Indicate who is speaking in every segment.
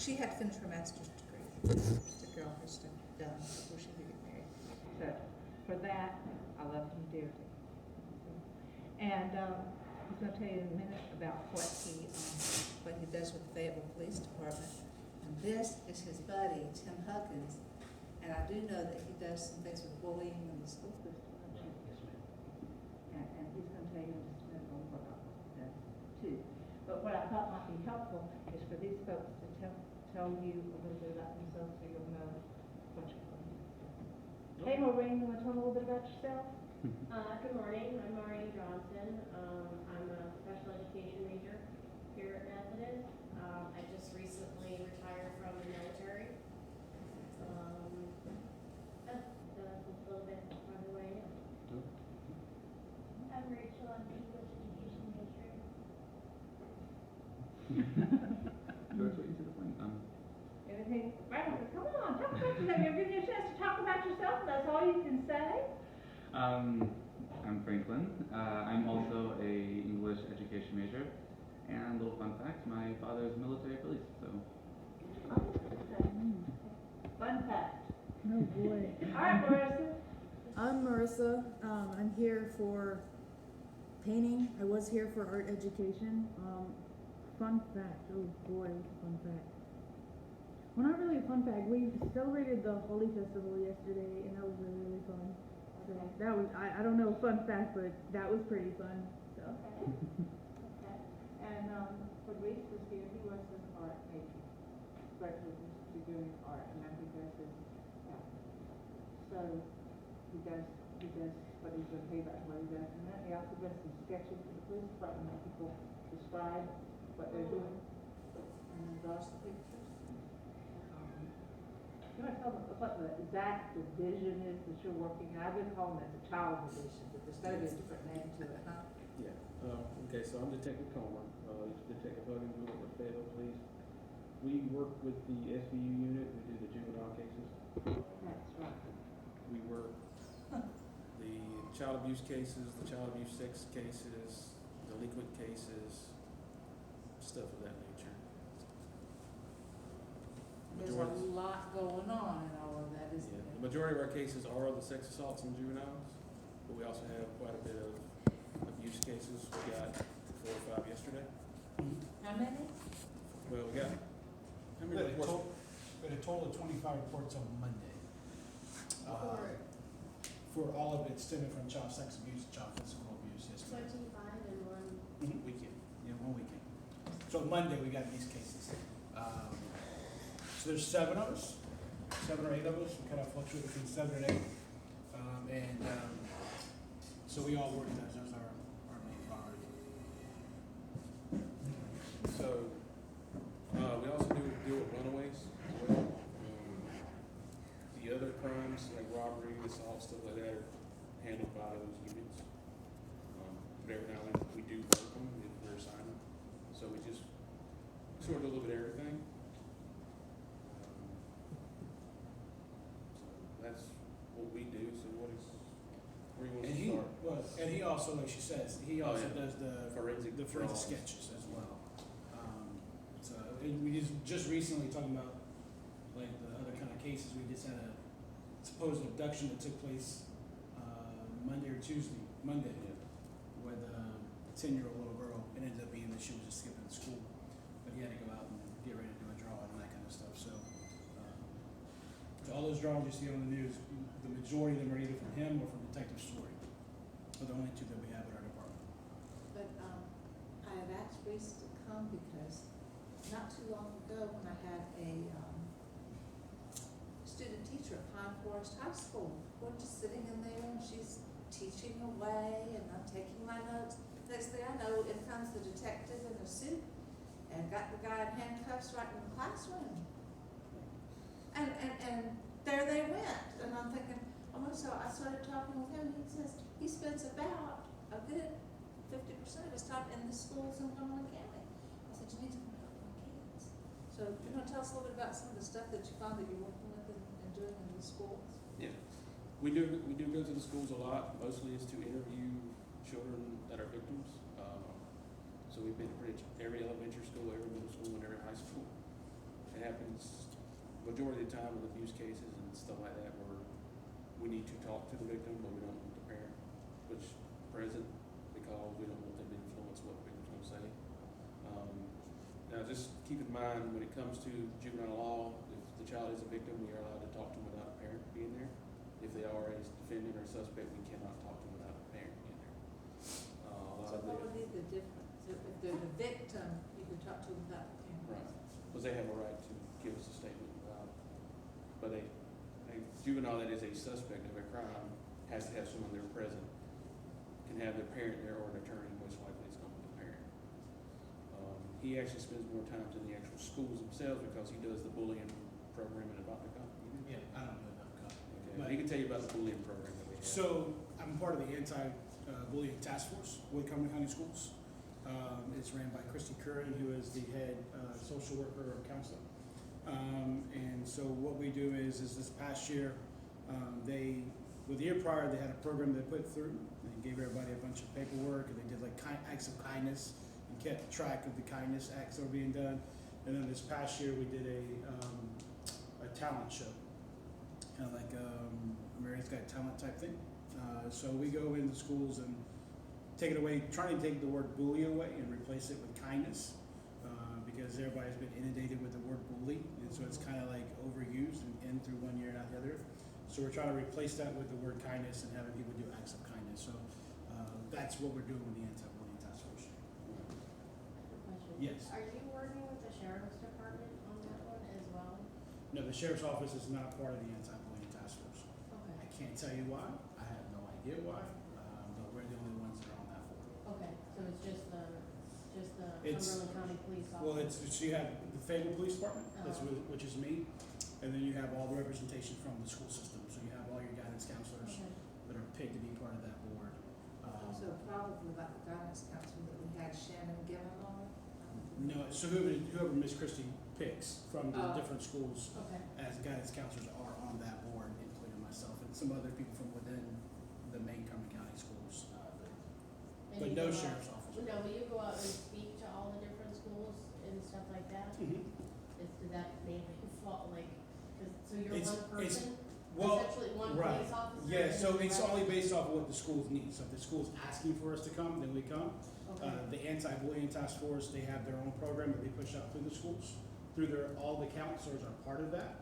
Speaker 1: she had to finish her master's degree. The girl has to done before she could get married.
Speaker 2: So for that, I love him dearly. And he's going to tell you in a minute about what
Speaker 1: He does with the Fayetteville Police Department. And this is his buddy, Tim Huggins. And I do know that he does some things with bullying in the school system.
Speaker 2: And he's going to tell you in just a minute on what I does too. But what I thought might be helpful is for these folks to tell you a little bit about themselves so you'll know what you're going to do. Hey, Maureen, you want to tell me a little bit about yourself?
Speaker 3: Good morning, I'm Maureen Johnson. I'm a special education major here at Methodist. I just recently retired from the military. That's a little bit by the way.
Speaker 4: I'm Rachel, I'm an English education major.
Speaker 5: George, what you to the point?
Speaker 2: Anything? Come on, talk about yourself. You're giving you a chance to talk about yourself. That's all you can say.
Speaker 5: I'm Franklin. I'm also a English education major. And a little fun fact, my father is military police, so.
Speaker 2: Fun fact.
Speaker 6: Oh boy.
Speaker 2: All right, Marissa.
Speaker 6: I'm Marissa. I'm here for painting. I was here for art education. Fun fact. Oh boy, fun fact. Well, not really a fun fact. We celebrated the Holy Festival yesterday, and that was really, really fun. So that was, I don't know, fun fact, but that was pretty fun. So.
Speaker 2: Okay. And Fabrice was here. He was an art major, but he was doing art, and I think that's his. Yeah. So he does what he's been paid back what he does, and then he also does some sketches for the police department that people describe what they're doing.
Speaker 1: And then draws the pictures.
Speaker 2: You want to tell me what the exact division is that you're working in? I've been calling it the child division, but there's got to be a different name to it, huh?
Speaker 7: Yeah. Okay, so I'm Detective Comer, Detective Huggins, we work with Fayetteville Police. We work with the SVU unit, we do the juvenile cases.
Speaker 2: That's right.
Speaker 7: We work the child abuse cases, the child abuse sex cases, delinquent cases, stuff of that nature.
Speaker 1: There's a lot going on in all of that, isn't
Speaker 7: Yeah,
Speaker 1: there?
Speaker 7: the majority of our cases are the sex assaults and juveniles, but we also have quite a bit of abuse cases. We got 4 or 5 yesterday.
Speaker 1: How many?
Speaker 7: Well, we got, how
Speaker 8: We
Speaker 7: many
Speaker 8: had
Speaker 7: reports?
Speaker 8: a total of 25 reports on Monday. For all of it stemming from child sex abuse, child physical abuse yesterday.
Speaker 3: 25 and one.
Speaker 8: Weekend, one weekend. So Monday we got these cases. So there's 7 of us, 7 or 8 of us. We kind of fluctuate between 7 and 8. So we all work as our main priority.
Speaker 7: So, we also deal with runaways as well. The other crimes like robbery, assault, stuff like that are handled by those units. But every now and then we do work them if we're assigned them. So we just sort of do a little bit of everything. So that's what we do. So where you want to start?
Speaker 8: And he also, like she says, he
Speaker 7: Oh,
Speaker 8: also
Speaker 7: yeah.
Speaker 8: does the
Speaker 7: Forensic drawings.
Speaker 8: sketches as well. And we just recently talking about like the other kind of cases. We just had a supposed abduction that took place Monday, with a 10-year-old little girl. It ended up being that she was just skipping school, but he had to go out and get ready to do a drawing and that kind of stuff. So all those drawings you see on the news, the majority of them are either from him or from Detective Story. They're the only 2 that we have in our department.
Speaker 1: But I have asked Reese to come because not too long ago when I had a student teacher at Pine Forest High School, we're just sitting in there and she's teaching away and I'm taking my notes. Next thing I know, in comes the detective in a suit and got the guy in handcuffs right in the classroom. And there they went. And I'm thinking, oh, so I started talking with him. He says he spends about a good 50% of his time in the schools in Cumberland County. I said, you need to come help my kids. So you want to tell us a little bit about some of the stuff that you found that you're working with and doing in the schools?
Speaker 7: Yeah, we do go to the schools a lot. Mostly is to interview children that are victims. So we've been to pretty much every elementary school, every middle school, and every high school. it happens majority of the time with abuse cases and stuff like that where we need to talk to the victim, but we don't want the parent, which present, because we don't want them to influence what the victim's gonna say. Now, just keep in mind, when it comes to juvenile law, if the child is a victim, we are allowed to talk to them without a parent being there. If they are a defendant or suspect, we cannot talk to them without a parent being there. A lot
Speaker 1: So
Speaker 7: of
Speaker 1: what would be the difference? If they're the victim, you can talk to them without the parent.
Speaker 7: Right, because they have a right to give us a statement without, but a juvenile that is a suspect of a crime has to have someone there present, can have their parent there or an attorney, most likely it's going to be the parent. He actually spends more time in the actual schools themselves because he does the bullying program in Adopt a Cop.
Speaker 8: Yeah, I don't know enough.
Speaker 7: Okay, he can tell you about the bullying program that we have.
Speaker 8: So I'm part of the anti-bullying task force with Cumberland County Schools. It's ran by Christy Curran, who is the head social worker or counselor. And so what we do is this past year, the year prior, they had a program they put through. They gave everybody a bunch of paperwork, and they did like acts of kindness and kept track of the kindness acts that were being done. And then this past year, we did a talent show, kind of like America's Got Talent type thing. So we go into schools and take it away, trying to take the word bully away and replace it with kindness, because everybody's been inundated with the word bully, and so it's kind of like overused and in through one year and out the other. So we're trying to replace that with the word kindness and having people do acts of kindness. So that's what we're doing with the anti-bullying task force.
Speaker 3: Question.
Speaker 8: Yes.
Speaker 3: Are you working with the sheriff's department on that one as well?
Speaker 8: No, the sheriff's office is not part of the anti-bullying task force.
Speaker 3: Okay.
Speaker 8: I can't tell you why. I have no idea why, but we're the only ones that are on that board.
Speaker 3: Okay, so it's just the
Speaker 8: It's-
Speaker 3: Cumberland County Police Office?
Speaker 8: Well, so you have the Fayetteville Police Department,
Speaker 3: Uh-huh.
Speaker 8: which is me, and then you have all the representation from the school system. So you have all your guidance counselors
Speaker 3: Okay.
Speaker 8: that are paid to be part of that board.
Speaker 1: Also, probably about the guidance counselor that we had Shannon Gimmel on.
Speaker 8: No, so whoever Miss Christie picks from the
Speaker 1: Oh.
Speaker 8: different schools
Speaker 3: Okay.
Speaker 8: as guidance counselors are on that board, including myself and some other people from within the main Cumberland County schools.
Speaker 3: And
Speaker 8: But
Speaker 3: you
Speaker 8: no
Speaker 3: go out-
Speaker 8: sheriff's officer.
Speaker 3: No, will you go out and speak to all the different schools and stuff like that?
Speaker 8: Mhm.
Speaker 3: Does that mainly fall, like, so you're
Speaker 8: It's-
Speaker 3: one person?
Speaker 8: Well,
Speaker 3: Essentially one
Speaker 8: right.
Speaker 3: police officer?
Speaker 8: Yeah,
Speaker 3: and
Speaker 8: so
Speaker 3: then
Speaker 8: it's
Speaker 3: the
Speaker 8: only
Speaker 3: rest?
Speaker 8: based off of what the schools need. So if the school's asking for us to come, then we come.
Speaker 3: Okay.
Speaker 8: The anti-bullying task force, they have their own program that they push out through the schools. All the counselors are part of that.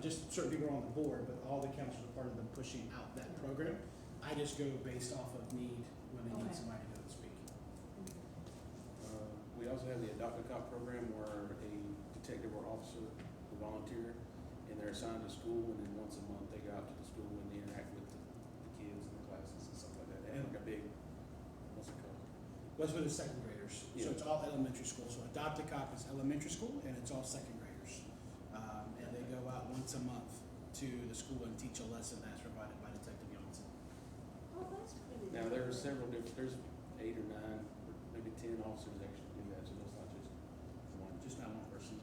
Speaker 8: Just certain people are on the board, but all the counselors are part of them pushing out that program. I just go based off of need when they need
Speaker 3: Okay.
Speaker 8: somebody to go and speak.
Speaker 7: We also have the Adopt a Cop program where a detective or officer will volunteer and they're assigned to school, and then once a month they go out to the school and they interact with the kids and the classes and stuff like that. They have like a big, what's it called?
Speaker 8: That's for the second graders. So
Speaker 7: Yeah.
Speaker 8: it's all elementary school. So Adopt a Cop is elementary school and it's all second graders. And they go out once a month to the school and teach a lesson that's provided by Detective Johnson.
Speaker 1: Oh, that's pretty.
Speaker 7: Now, there are several different, there's 8 or 9, or maybe 10 officers actually do that, so that's not just one.
Speaker 8: Just not one person.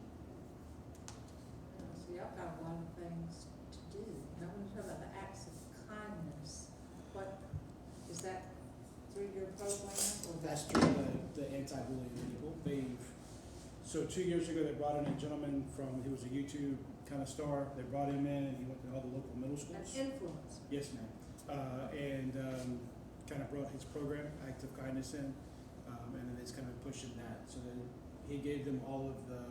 Speaker 1: So y'all got a lot of things to do. Now, when you talk about the acts of kindness, what, is that through your program or
Speaker 8: That's
Speaker 1: that's?
Speaker 8: through the anti-bullying people. So 2 years ago, they brought in a gentleman he was a YouTube kind of star. They brought him in and he went to all the local middle
Speaker 1: An
Speaker 8: schools.
Speaker 1: influence.
Speaker 8: Yes, ma'am. And kind of brought his program, Act of Kindness, in, and then it's kind of pushing that. So then he gave them all of the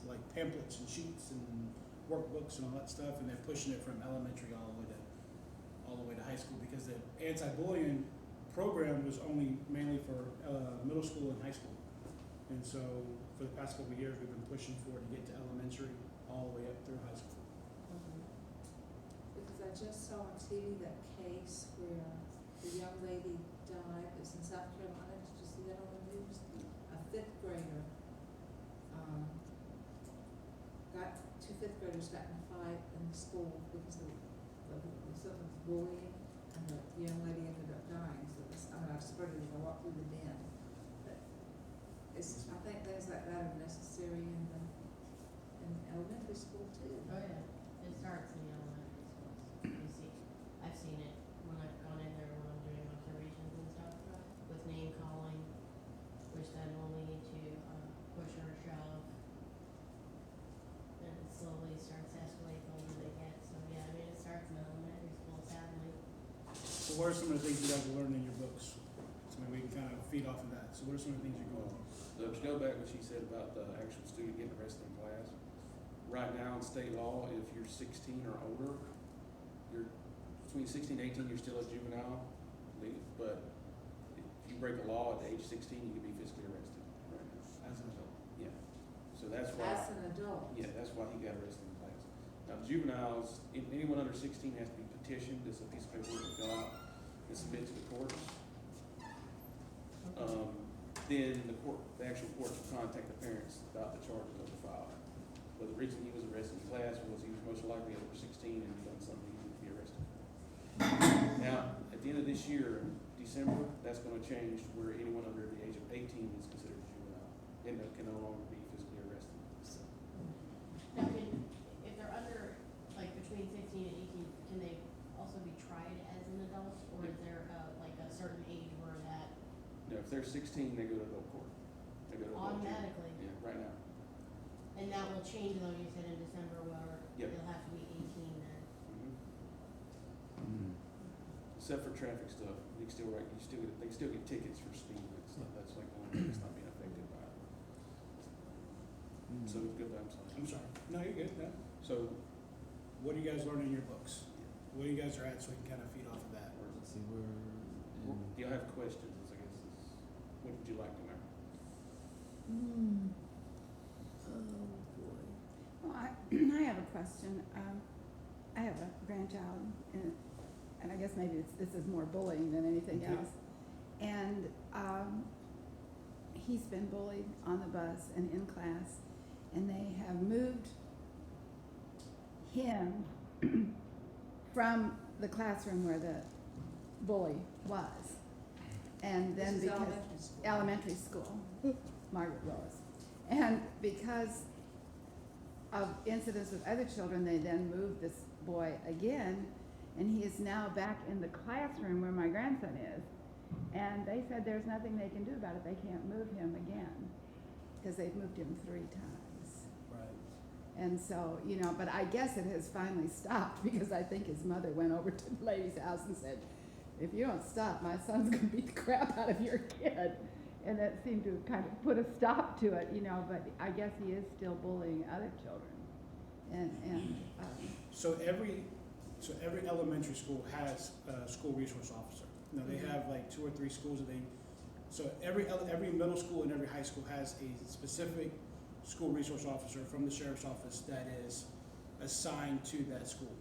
Speaker 8: like pamphlets and sheets and workbooks and all that stuff, and they're pushing it from elementary all the way to high school, because the anti-bullying program was only mainly for middle school and high school. And so for the past couple of years, we've been pushing for it to get to elementary all the way up through high school.
Speaker 1: Because I just saw on TV that case where the young lady died, it was in South Carolina, did you see that on the news? A fifth grader, two fifth graders got in a fight in the school because of something was bullying, and the young lady ended up dying, so this, I was afraid as I walked through the den. But I think things like that are necessary in elementary school too.
Speaker 3: Oh, yeah, it starts in the elementary schools. I've seen it when I've gone in there when I'm doing observations and stuff with name calling, which then will lead to push or shove.
Speaker 8: So what are some of the things you guys are learning in your books? So maybe we can kind of feed off of that. So what are some of the things you're going through?
Speaker 7: So to go back to what she said about the actual student getting arrested in class, right now in state law, if you're 16 or older, you're between 16 and 18, you're still a juvenile, but if you break a law at the age of 16, you can be physically arrested right now.
Speaker 8: As an adult.
Speaker 7: Yeah, so that's why.
Speaker 1: As an adult.
Speaker 7: Yeah, that's why he got arrested in class. Now, juveniles, anyone under 16 has to be petitioned. It's a piece of paper to fill out and submit to the courts. Then the actual courts will contact the parents about the charges that were filed. But the reason he was arrested in class was he was most likely over 16 and done something he needed to be arrested for. Now, at the end of this year, December, that's gonna change to where anyone under the age of 18 is considered a juvenile and can no longer be physically arrested.
Speaker 3: Now, if they're under, like, between 16 and 18, can they also be tried as an adult? Or is there, like, a certain age where that
Speaker 7: Now, if they're 16, they go to adult court. They go to adult jail.
Speaker 3: automatically?
Speaker 7: Yeah, right now.
Speaker 3: And that will change, though, you said in December, where
Speaker 7: Yep.
Speaker 3: it'll have to be 18 then?
Speaker 5: Mm.
Speaker 7: Except for traffic stuff, they still get tickets for speeding and stuff. That's like the only thing that's not being affected by it. So it's good, I'm sorry.
Speaker 8: I'm sorry. No, you're good. Yeah.
Speaker 7: So,
Speaker 8: What are you guys learning in your books? Where you guys are at, so we can kind of feed off of that.
Speaker 5: Let's see, we're in.
Speaker 7: you'll have questions, I guess, what would you like to learn?
Speaker 6: Oh, boy.
Speaker 9: Well, I have a question. I have a grandchild, and I guess maybe this is more bullying than anything
Speaker 8: Okay.
Speaker 9: else. And he's been bullied on the bus and in class, and they have moved him from the classroom where the bully was. And then
Speaker 1: This is
Speaker 9: because
Speaker 1: elementary school.
Speaker 9: elementary school, Margaret Rose. And because of incidents with other children, they then moved this boy again, and he is now back in the classroom where my grandson is. And they said there's nothing they can do about it. They can't move him again, because they've moved him 3 times.
Speaker 8: Right.
Speaker 9: And so, you know, but I guess it has finally stopped, because I think his mother went over to the lady's house and said, if you don't stop, my son's gonna beat the crap out of your kid. And that seemed to kind of put a stop to it, you know, but I guess he is still bullying other children. And
Speaker 8: So every elementary school has a school resource officer. Now, they have like 2 or 3 schools that so every middle school and every high school has a specific school resource officer from the sheriff's office that is assigned to that school.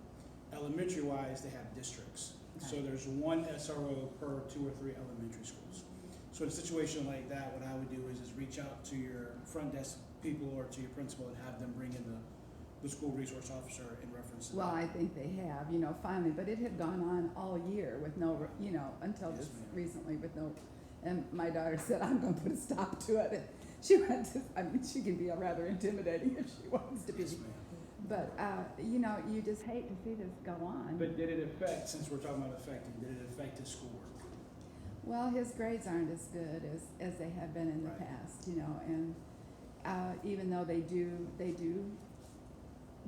Speaker 8: Elementary wise, they have districts. So there's 1 SRO per 2 or 3 elementary schools. So in a situation like that, what I would do is reach out to your front desk people or to your principal and have them bring in the school resource officer in reference to
Speaker 9: well,
Speaker 8: that.
Speaker 9: I think they have, you know, finally, but it had gone on all year with no, you know, until
Speaker 8: Yes,
Speaker 9: this
Speaker 8: ma'am.
Speaker 9: recently with no, and my daughter said, I'm gonna put a stop to it. And she went to, I mean, she can be rather intimidating if she wants to be.
Speaker 8: Yes, ma'am.
Speaker 9: But, you know, you just hate to see this go on.
Speaker 8: But did it affect, since we're talking about affecting, did it affect his schoolwork?
Speaker 9: Well, his grades aren't as good as they have been in the
Speaker 8: Right.
Speaker 9: past, you know, and, even though they do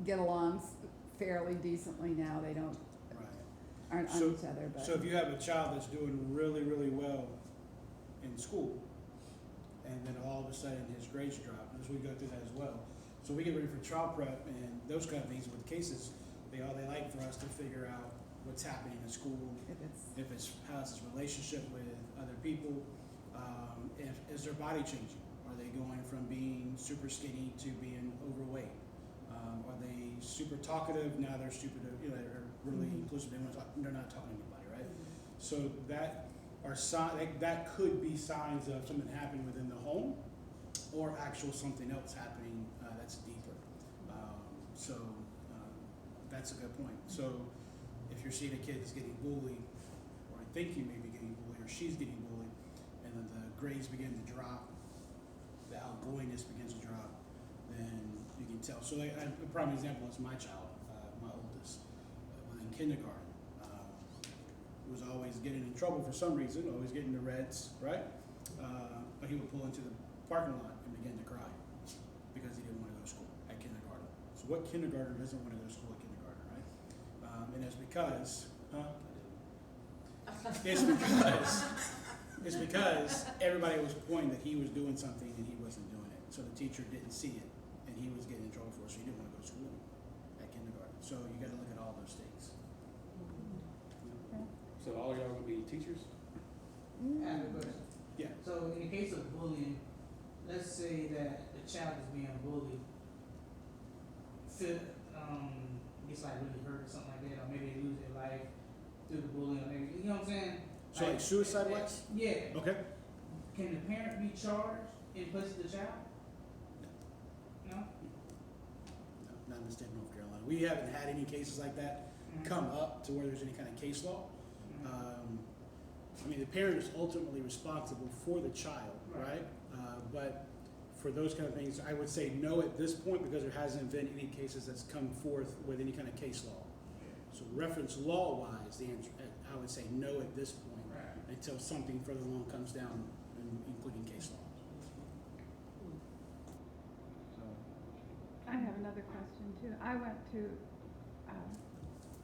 Speaker 9: get along fairly decently now, they don't,
Speaker 8: Right.
Speaker 9: aren't on
Speaker 8: So-
Speaker 9: each other, but.
Speaker 8: So if you have a child that's doing really, really well in school, and then all of a sudden his grades drop, as we go through that as well. So we get ready for trial prep and those kind of things with cases, they like for us to figure out what's happening in school,
Speaker 9: If it's,
Speaker 8: if it's how's his relationship with other people, if is their body changing? Are they going from being super skinny to being overweight? Are they super talkative? Now they're stupid. You know, they're really
Speaker 9: Mhm.
Speaker 8: inclusive. They're not talking to anybody, right? So that are that could be signs of something happening within the home, or actual something else happening that's deeper. That's a good point. So if you're seeing a kid that's getting bullied, or I think you may be getting bullied, or she's getting bullied, and then the grades begin to drop, the outgoingness begins to drop, then you can tell. So a prime example is my child, my oldest, within kindergarten, was always getting in trouble for some reason, always getting the reds, right? But he would pull into the parking lot and begin to cry because he didn't want to go to school at kindergarten. So what kindergartner doesn't want to go to school at kindergarten, right? And it's because, It's because everybody was pointing that he was doing something and he wasn't doing it. So the teacher didn't see it and he was getting in trouble for it, so he didn't want to go to school at kindergarten. So you gotta look at all those things.
Speaker 7: So all y'all gonna be teachers?
Speaker 10: I have a question.
Speaker 8: Yeah.
Speaker 10: So in the case of bullying, let's say that the child is being bullied, gets like really hurt or something like that, or maybe they lose their life through the bullying, or maybe, you know what I'm saying?
Speaker 8: So like suicide wise?
Speaker 10: Yeah.
Speaker 8: Okay.
Speaker 10: Can the parent be charged in place of the child? No?
Speaker 8: No, not in the state of North Carolina. We haven't had any cases like that come up to where there's any kind of case law. I mean, the parent is ultimately responsible for the child, right? But for those kind of things, I would say no at this point because there hasn't been any cases that's come forth with any kind of case law. So reference law-wise, the answer, I would say no at this point until something further along comes down, including case law.
Speaker 5: So,
Speaker 9: I have another question too. I went to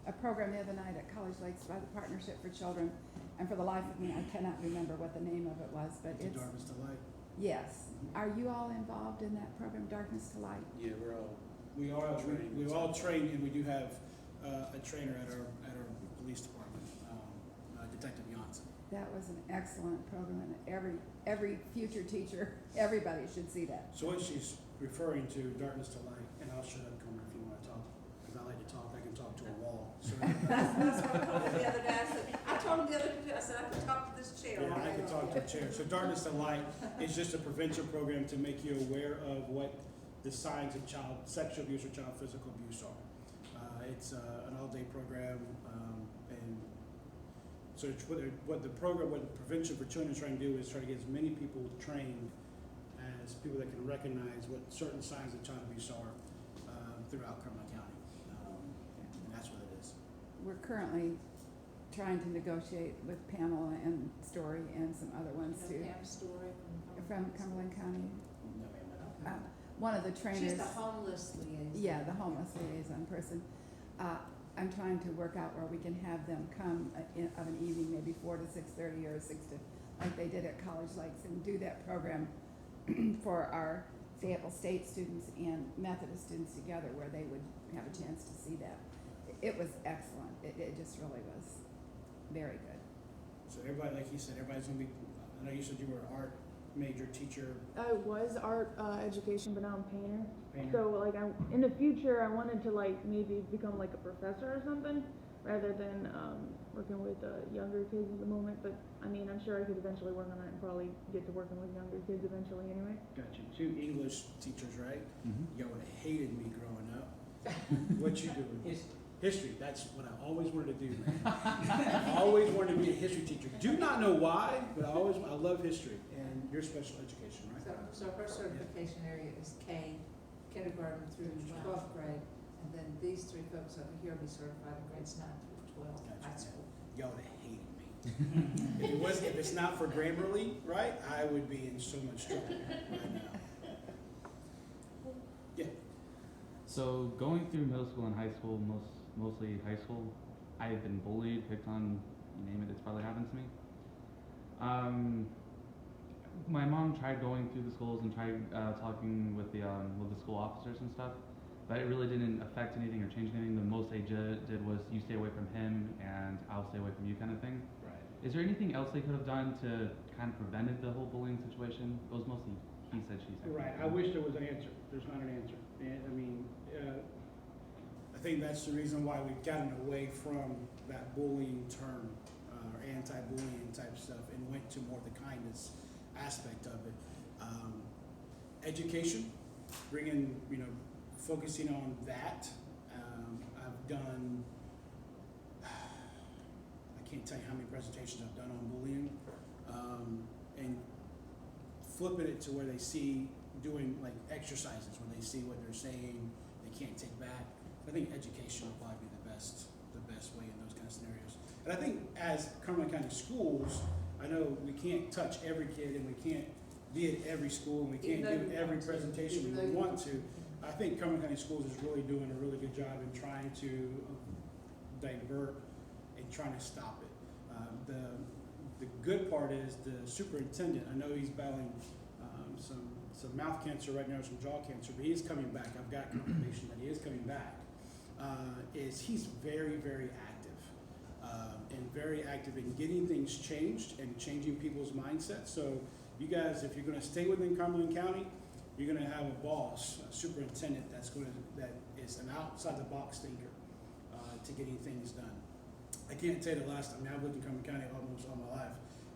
Speaker 9: a program the other night at College Lakes by the Partnership for Children, and for the life of me, I cannot remember what the name of it was, but
Speaker 8: To
Speaker 9: it's,
Speaker 8: Darkness to Light.
Speaker 9: yes. Are you all involved in that program, Darkness to Light?
Speaker 7: Yeah, we're all.
Speaker 8: We are
Speaker 7: Trained.
Speaker 8: we're all trained, and we do have a trainer at our police department, Detective Janssen.
Speaker 9: That was an excellent program, and every future teacher, everybody should see that.
Speaker 8: So what she's referring to, Darkness to Light, and I'll shut up, Comer, if you want to talk, because I like to talk. I can talk to a wall. So
Speaker 1: That's what I told him the other day. I told him the other day, I said, I can talk to this chair.
Speaker 8: yeah,
Speaker 1: all
Speaker 8: I
Speaker 1: day
Speaker 8: can
Speaker 1: long."
Speaker 8: talk to a chair. So Darkness to Light is just a prevention program to make you aware of what the signs of child sexual abuse or child physical abuse are. It's an all-day program, and so it's what the Prevention for Children is trying to do is try to get as many people trained as people that can recognize what certain signs of child abuse are throughout Cumberland County, and that's what it is.
Speaker 9: We're currently trying to negotiate with Pamela and Story and some other ones too,
Speaker 1: Pam's story
Speaker 9: from Cumberland County.
Speaker 8: No, ma'am, I don't.
Speaker 9: One of the trainers.
Speaker 1: She's the homeless liaison.
Speaker 9: Yeah, the homeless liaison person. I'm trying to work out where we can have them come of an evening, maybe 4 to 6:30 or 6 to, like they did at College Lakes, and do that program for our Fayetteville State students and Methodist students together, where they would have a chance to see that. It was excellent. It just really was very good.
Speaker 8: So everybody, like you said, everybody's gonna be. I know you said you were an art major teacher.
Speaker 6: I was art education, but now I'm painter.
Speaker 8: Painter.
Speaker 6: So like in the future, I wanted to like maybe become like a professor or something, rather than working with younger kids at the moment. But I mean, I'm sure I could eventually work on that and probably get to working with younger kids eventually anyway.
Speaker 8: Got you. 2 English teachers, right?
Speaker 5: mm-hmm.
Speaker 8: Y'all would have hated me growing up. What you doing? History. That's what I always wanted to do, man. I always wanted to be a history teacher. Do not know why, but I love history. And you're special education, right?
Speaker 1: So her certification area is K, kindergarten through 12th grade, and then these 3 folks over here will be certified in grades 9 through 12,
Speaker 8: Gotcha.
Speaker 1: high school.
Speaker 8: Y'all would have hated me. If it's not for Grammarly, right, I would be in so much trouble right now. Yeah.
Speaker 5: So going through middle school and high school, mostly high school, I've been bullied, picked on, you name it, it's probably happened to me. My mom tried going through the schools and tried talking with the school officers and stuff, but it really didn't affect anything or change anything. The most they did was you stay away from him and I'll stay away from you kind of thing.
Speaker 8: Right.
Speaker 5: Is there anything else they could have done to kind of prevented the whole bullying situation? It was mostly he said, she said.
Speaker 8: Right. I wish there was an answer. There's not an answer. And, I mean, I think that's the reason why we've gotten away from that bullying term or anti-bullying type stuff and went to more the kindness aspect of it. Education, bringing, focusing on that. I've done, I can't tell you how many presentations I've done on bullying, and flipping it to where they see doing like exercises, where they see what they're saying, they can't take back. I think education will probably be the best way in those kind of scenarios. And I think as Cumberland County Schools, I know we can't touch every kid and we can't be at every school and we can't
Speaker 1: Even though
Speaker 8: give
Speaker 1: you
Speaker 8: every
Speaker 1: want to.
Speaker 8: presentation
Speaker 1: Even
Speaker 8: we
Speaker 1: though you
Speaker 8: want
Speaker 1: want
Speaker 8: to. I think Cumberland County Schools is really doing a really good job in trying to divert and trying to stop it. The good part is the superintendent, I know he's battling some mouth cancer right now, some jaw cancer, but he is coming back. I've got confirmation that he is coming back. He's very, very active, and very active in getting things changed and changing people's mindsets. So you guys, if you're gonna stay within Cumberland County, you're gonna have a boss, a superintendent that is an outside the box thinker, to getting things done. I can't tell you the last time, I've lived in Cumberland County almost all my life,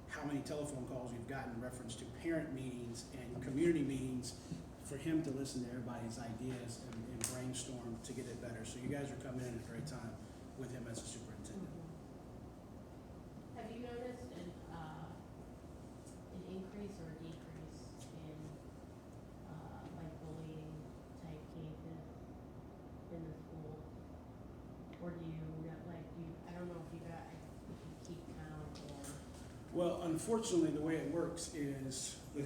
Speaker 8: how many telephone calls we've gotten in reference to parent meetings and community meetings for him to listen to everybody's ideas and brainstorm to get it better. So you guys are coming in at a great time with him as a superintendent.
Speaker 3: Have you noticed an increase or a decrease in, like bullying type cases in the school? Or do you, I don't know if you keep count or?
Speaker 8: Well, unfortunately, the way it works is the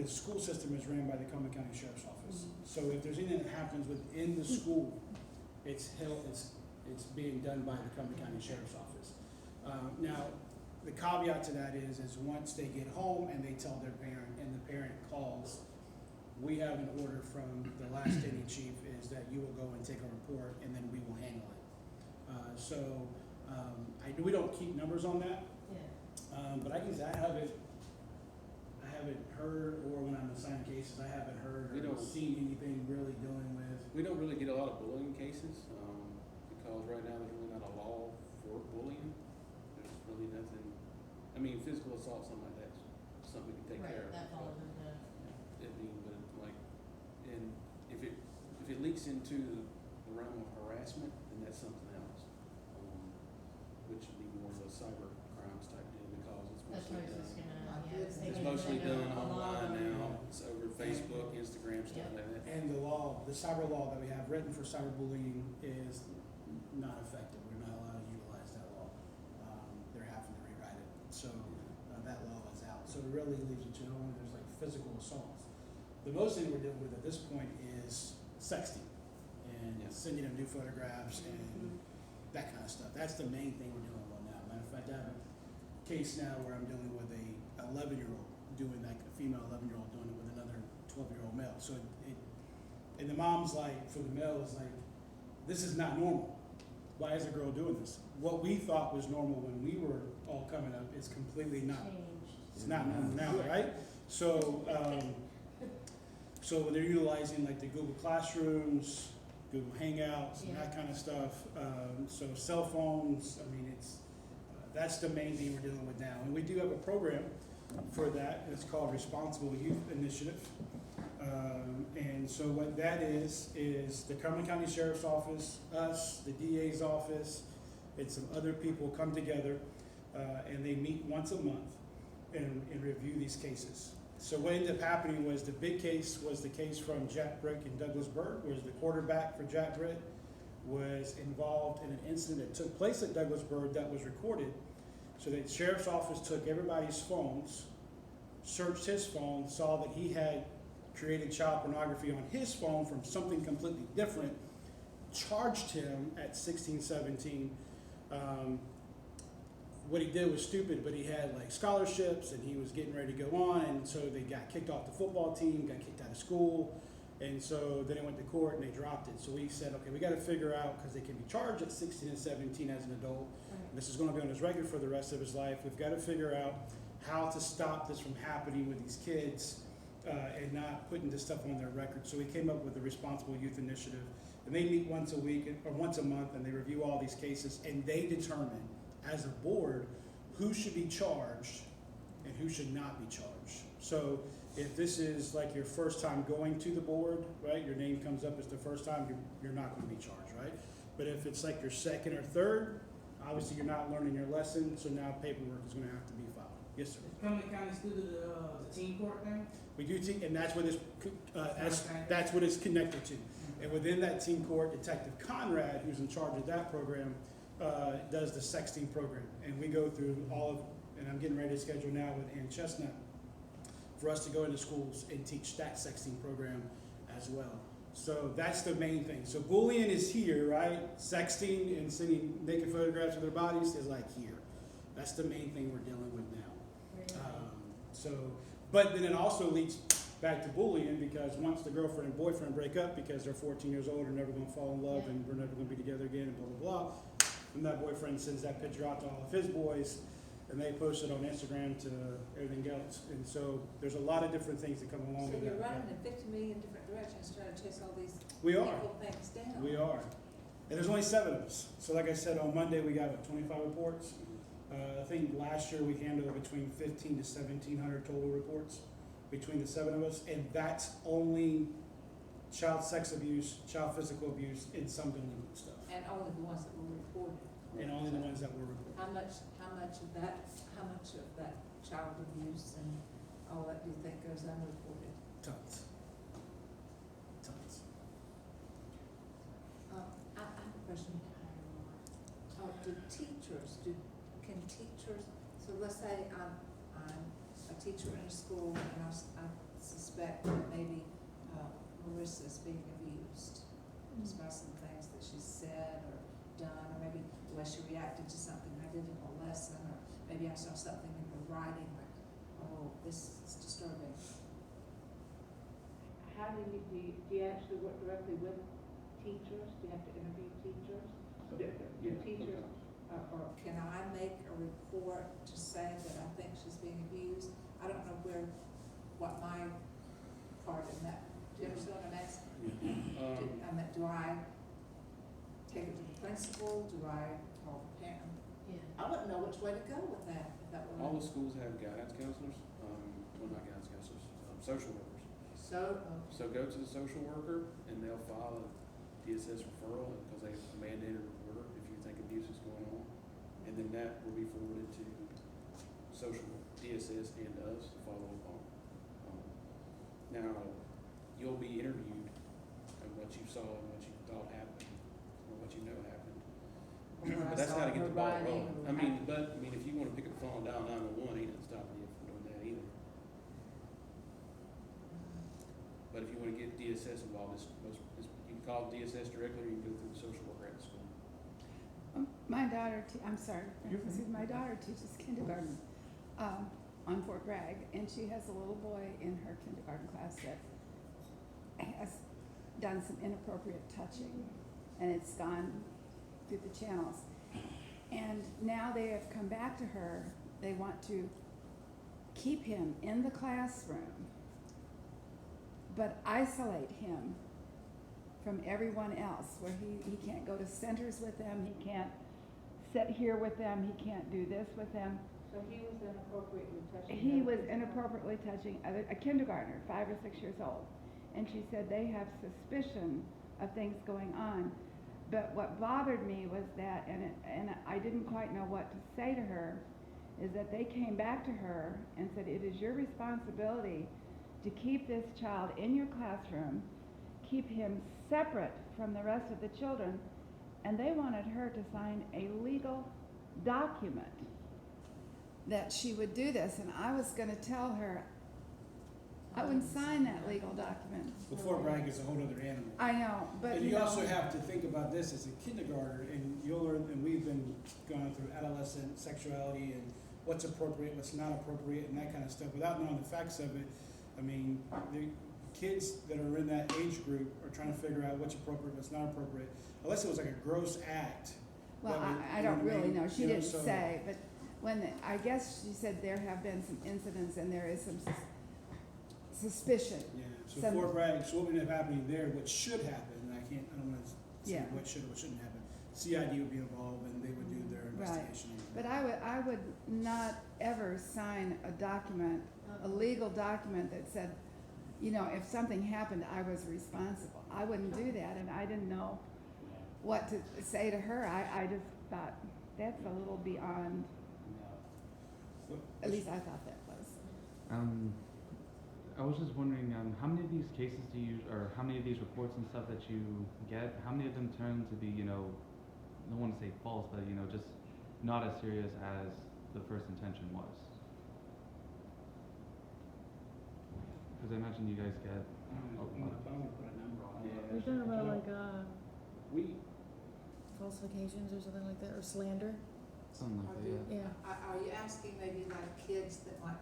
Speaker 8: school system is ran by the Cumberland County Sheriff's Office. So if there's anything that happens within the school, it's being done by the Cumberland County Sheriff's Office. Now, the caveat to that is once they get home and they tell their parent and the parent calls, we have an order from the last standing chief is that you will go and take a report and then we will handle it. We don't keep numbers on that.
Speaker 3: Yeah.
Speaker 8: But I can say I haven't heard, or when I'm assigning cases, I haven't heard
Speaker 7: We
Speaker 8: or
Speaker 7: don't-
Speaker 8: seen anything really dealing with.
Speaker 7: We don't really get a lot of bullying cases, because right now there's really not a law for bullying. There's really nothing, I mean, physical assault, something like that's something we can take care of.
Speaker 3: Right, that falls
Speaker 7: but-
Speaker 3: into,
Speaker 7: but like, and if it leaks into the realm of harassment, then that's something else. Which would be more of a cyber crimes type deal because it's
Speaker 3: that's what I was
Speaker 7: mostly
Speaker 3: just
Speaker 7: done.
Speaker 3: gonna,
Speaker 1: My
Speaker 3: yeah, I was
Speaker 1: goodness.
Speaker 3: thinking,
Speaker 7: It's mostly
Speaker 3: 'cause I know
Speaker 7: done
Speaker 3: a lot
Speaker 7: online
Speaker 3: of them-
Speaker 7: now. It's over Facebook, Instagram, stuff
Speaker 3: Yeah.
Speaker 7: like that.
Speaker 8: And the cyber law that we have written for cyberbullying is not effective. We're not allowed to utilize that law. They're having to rewrite it. So that law is out. So it really leaves it to only there's like physical assaults. The most thing we're dealing with at this point is sexting and
Speaker 7: Yeah.
Speaker 8: sending them new photographs and that kind of stuff. That's the main thing we're dealing with now. Matter of fact, I have a case now where I'm dealing with a 11-year-old doing that, a female 11-year-old doing it with another 12-year-old male. So and the mom's like, for the male is like, this is not normal. Why is a girl doing this? What we thought was normal when we were all coming up is completely not.
Speaker 3: changed.
Speaker 8: It's not normal now, right? So, so they're utilizing like the Google Classrooms, Google Hangouts, and that kind of stuff. So cell phones, I mean, that's the main thing we're dealing with now. And we do have a program for that. It's called Responsible Youth Initiative. And so what that is the Cumberland County Sheriff's Office, us, the DA's office, and some other people come together, and they meet once a month and review these cases. So what ended up happening was the big case was the case from Jack Brick and Douglasburg, where the quarterback for Jack Brick was involved in an incident that took place at Douglasburg that was recorded. So the sheriff's office took everybody's phones, searched his phone, saw that he had created child pornography on his phone from something completely different, charged him at 16, 17. What he did was stupid, but he had like scholarships and he was getting ready to go on, and so they got kicked off the football team, got kicked out of school, and so then it went to court and they dropped it. So we said, okay, we got to figure out, because they can be charged at 16 and 17 as an adult. This is going to be on his record for the rest of his life. We've got to figure out how to stop this from happening with these kids and not putting this stuff on their record. So we came up with the Responsible Youth Initiative, and they meet once a week or once a month, and they review all these cases, and they determine as a board who should be charged and who should not be charged. So if this is like your first time going to the board, right, your name comes up as the first time, you're not going to be charged, right? But if it's like your second or third, obviously you're not learning your lesson, so now paperwork is going to have to be filed. Yes, sir.
Speaker 10: Is Cumberland County still do the team court thing?
Speaker 8: We do, and that's what that's what it's connected to. And within that teen court, Detective Conrad, who's in charge of that program, does the sexting program. And we go through all of, and I'm getting ready to schedule now with Ann Chestnut for us to go into schools and teach that sexting program as well. So that's the main thing. So bullying is here, right? Sexting and sending naked photographs of their bodies is like here. That's the main thing we're dealing with now. So, but then it also leads back to bullying, because once the girlfriend and boyfriend break up because they're 14 years old and never gonna fall in love and we're never gonna be together again and blah, blah, blah, and that boyfriend sends that picture out to all of his boys, and they post it on Instagram to everything else. And so there's a lot of different things that come along
Speaker 1: So
Speaker 8: with
Speaker 1: you're
Speaker 8: that.
Speaker 1: running in 50 million different directions trying to chase all these
Speaker 8: We are.
Speaker 1: evil things down.
Speaker 8: We are. And there's only 7 of us. So like I said, on Monday, we got 25 reports. I think last year we handled between 15 to 1,700 total reports between the 7 of us. And that's only child sex abuse, child physical abuse, and some delinquent stuff.
Speaker 1: And only the ones that were reported.
Speaker 8: And only the ones that were reported.
Speaker 1: How much of that child abuse and all that do you think goes unreported?
Speaker 8: Tons. Tons.
Speaker 1: I have a question. Can teachers, so let's say I'm a teacher in a school and I suspect that maybe Marissa's being abused just by some things that she said or done, or maybe the way she reacted to something I did in a lesson, or maybe I saw something in her writing like, oh, this is disturbing.
Speaker 2: How do you actually work directly with teachers? Do you have to interview teachers? Do teachers, or
Speaker 1: Can I make a report to say that I think she's being abused? I don't know what my part in that, do you understand what I'm asking? Do I take it to the principal? Do I call the parent?
Speaker 3: Yeah.
Speaker 1: I wouldn't know which way to go with that, if that were.
Speaker 7: All the schools have guidance counselors, well, not guidance counselors, social workers. So go to the social worker and they'll file a DSS referral because they have a mandated reporter if you think abuse is going on. And then that will be forwarded to social DSS and us to follow up on. Now, you'll be interviewed on what you saw and what you thought happened, or what you know happened. But that's how to get the ball rolling. I mean, if you wanna pick up the phone and dial 911, ain't nothing stopping you from doing that either. But if you wanna get DSS involved, you can call DSS directly, or you can go through the social worker at the school.
Speaker 9: My daughter, my daughter teaches kindergarten on Fort Bragg, and she has a little boy in her kindergarten class that has done some inappropriate touching, and it's gone through the channels. And now they have come back to her. They want to keep him in the classroom, but isolate him from everyone else, where he can't go to centers with them, he can't sit here with them, he can't do this with them.
Speaker 2: so he was inappropriately touching?
Speaker 9: He
Speaker 2: her?
Speaker 9: was inappropriately touching a kindergartner, 5 or 6 years old. And she said they have suspicion of things going on. But what bothered me was that, and I didn't quite know what to say to her, is that they came back to her and said, it is your responsibility to keep this child in your classroom, keep him separate from the rest of the children, and they wanted her to sign a legal document that she would do this. And I was gonna tell her, I wouldn't sign that legal document.
Speaker 8: But Fort Bragg is a whole other animal.
Speaker 9: I know, but
Speaker 8: And
Speaker 9: you
Speaker 8: you
Speaker 9: know,
Speaker 8: also have to think about this as a kindergartner, and you'll learn, and we've been going through adolescent sexuality and what's appropriate, what's not appropriate, and that kind of stuff. Without knowing the facts of it, I mean, the kids that are in that age group are trying to figure out what's appropriate, what's not appropriate. Unless it was like a gross act.
Speaker 9: well,
Speaker 8: that would-
Speaker 9: I
Speaker 8: you know
Speaker 9: don't
Speaker 8: what I
Speaker 9: really
Speaker 8: mean?
Speaker 9: know. She
Speaker 8: You know,
Speaker 9: didn't
Speaker 8: so-
Speaker 9: say, but I guess she said there have been some incidents and there is some suspicion.
Speaker 8: Yeah, so
Speaker 9: Some-
Speaker 8: Fort Bragg, so what would end up happening there, what should happen, and I don't wanna say
Speaker 9: Yeah.
Speaker 8: what should or what shouldn't happen. CID would be involved and they would do their investigation.
Speaker 9: But I would not ever sign a document, a legal document that said, you know, if something happened, I was responsible. I wouldn't do that, and I didn't know what to say to her. I just thought, that's a little beyond, at least I thought that was.
Speaker 5: I was just wondering, how many of these cases do you, or how many of these reports and stuff that you get, how many of them turn to be, I don't want to say false, but, just not as serious as the first intention was? Because I imagine you guys get
Speaker 8: I don't wanna put a number on it.
Speaker 6: Are you talking about like
Speaker 7: We,
Speaker 6: falsifications or something like that, or slander?
Speaker 5: Something like that, yeah.
Speaker 6: Yeah.
Speaker 1: Are you asking maybe like kids that might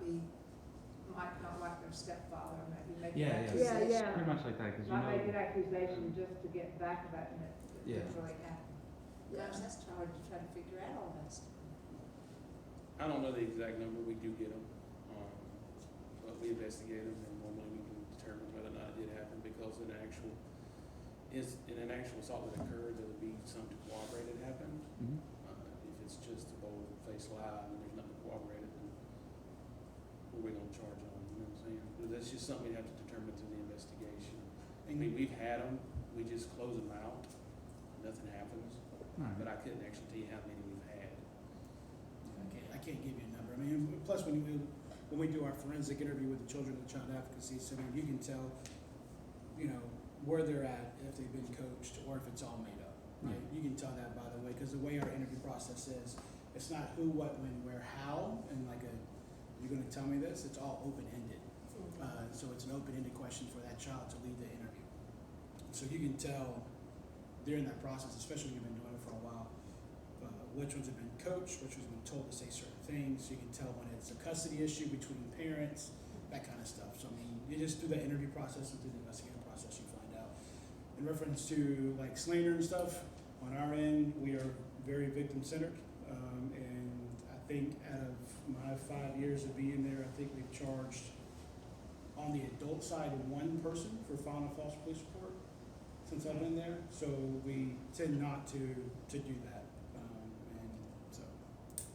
Speaker 1: not like their stepfather, maybe make
Speaker 5: Yeah,
Speaker 1: an
Speaker 5: yeah.
Speaker 1: accusation?
Speaker 6: Yeah.
Speaker 5: Pretty much like that, because you
Speaker 2: Not make an
Speaker 5: know,
Speaker 2: accusation just to get back at that,
Speaker 5: Yeah.
Speaker 1: That's really happened. Gosh, that's hard to try to figure out all that stuff.
Speaker 7: I don't know the exact number, we do get them, but we investigate them, and normally we can determine whether or not it did happen, because in an actual assault that occurred, there would be something to corroborate it happened.
Speaker 5: Mhm.
Speaker 7: If it's just a bold-faced lie and there's nothing to corroborate it, then what are we gonna charge on, you know what I'm saying? But that's just something we have to determine through the investigation. I mean, we've had them, we just close them out, nothing happens,
Speaker 5: Alright.
Speaker 7: but I couldn't actually tell you how many we've had.
Speaker 8: I can't give you a number. I mean, plus when we do our forensic interview with the children at the Child Advocacy Center, you can tell, you know, where they're at, if they've been coached, or if it's all made up. Right?
Speaker 5: Right.
Speaker 8: You can tell that by the way, because the way our interview process is, it's not who, what, when, where, how, and like you're gonna tell me this, it's all open-ended. So it's an open-ended question for that child to lead the interview. So you can tell during that process, especially when you've been doing it for a while, which ones have been coached, which ones have been told to say certain things. You can tell when it's a custody issue between parents, that kind of stuff. So I mean, you just through the interview process and through the investigative process, you find out. In reference to like slander and stuff, on our end, we are very victim-centered, and I think out of my 5 years of being there, I think we've charged on the adult side one person for filing a false police report since I've been there. So we tend not to do that, and so.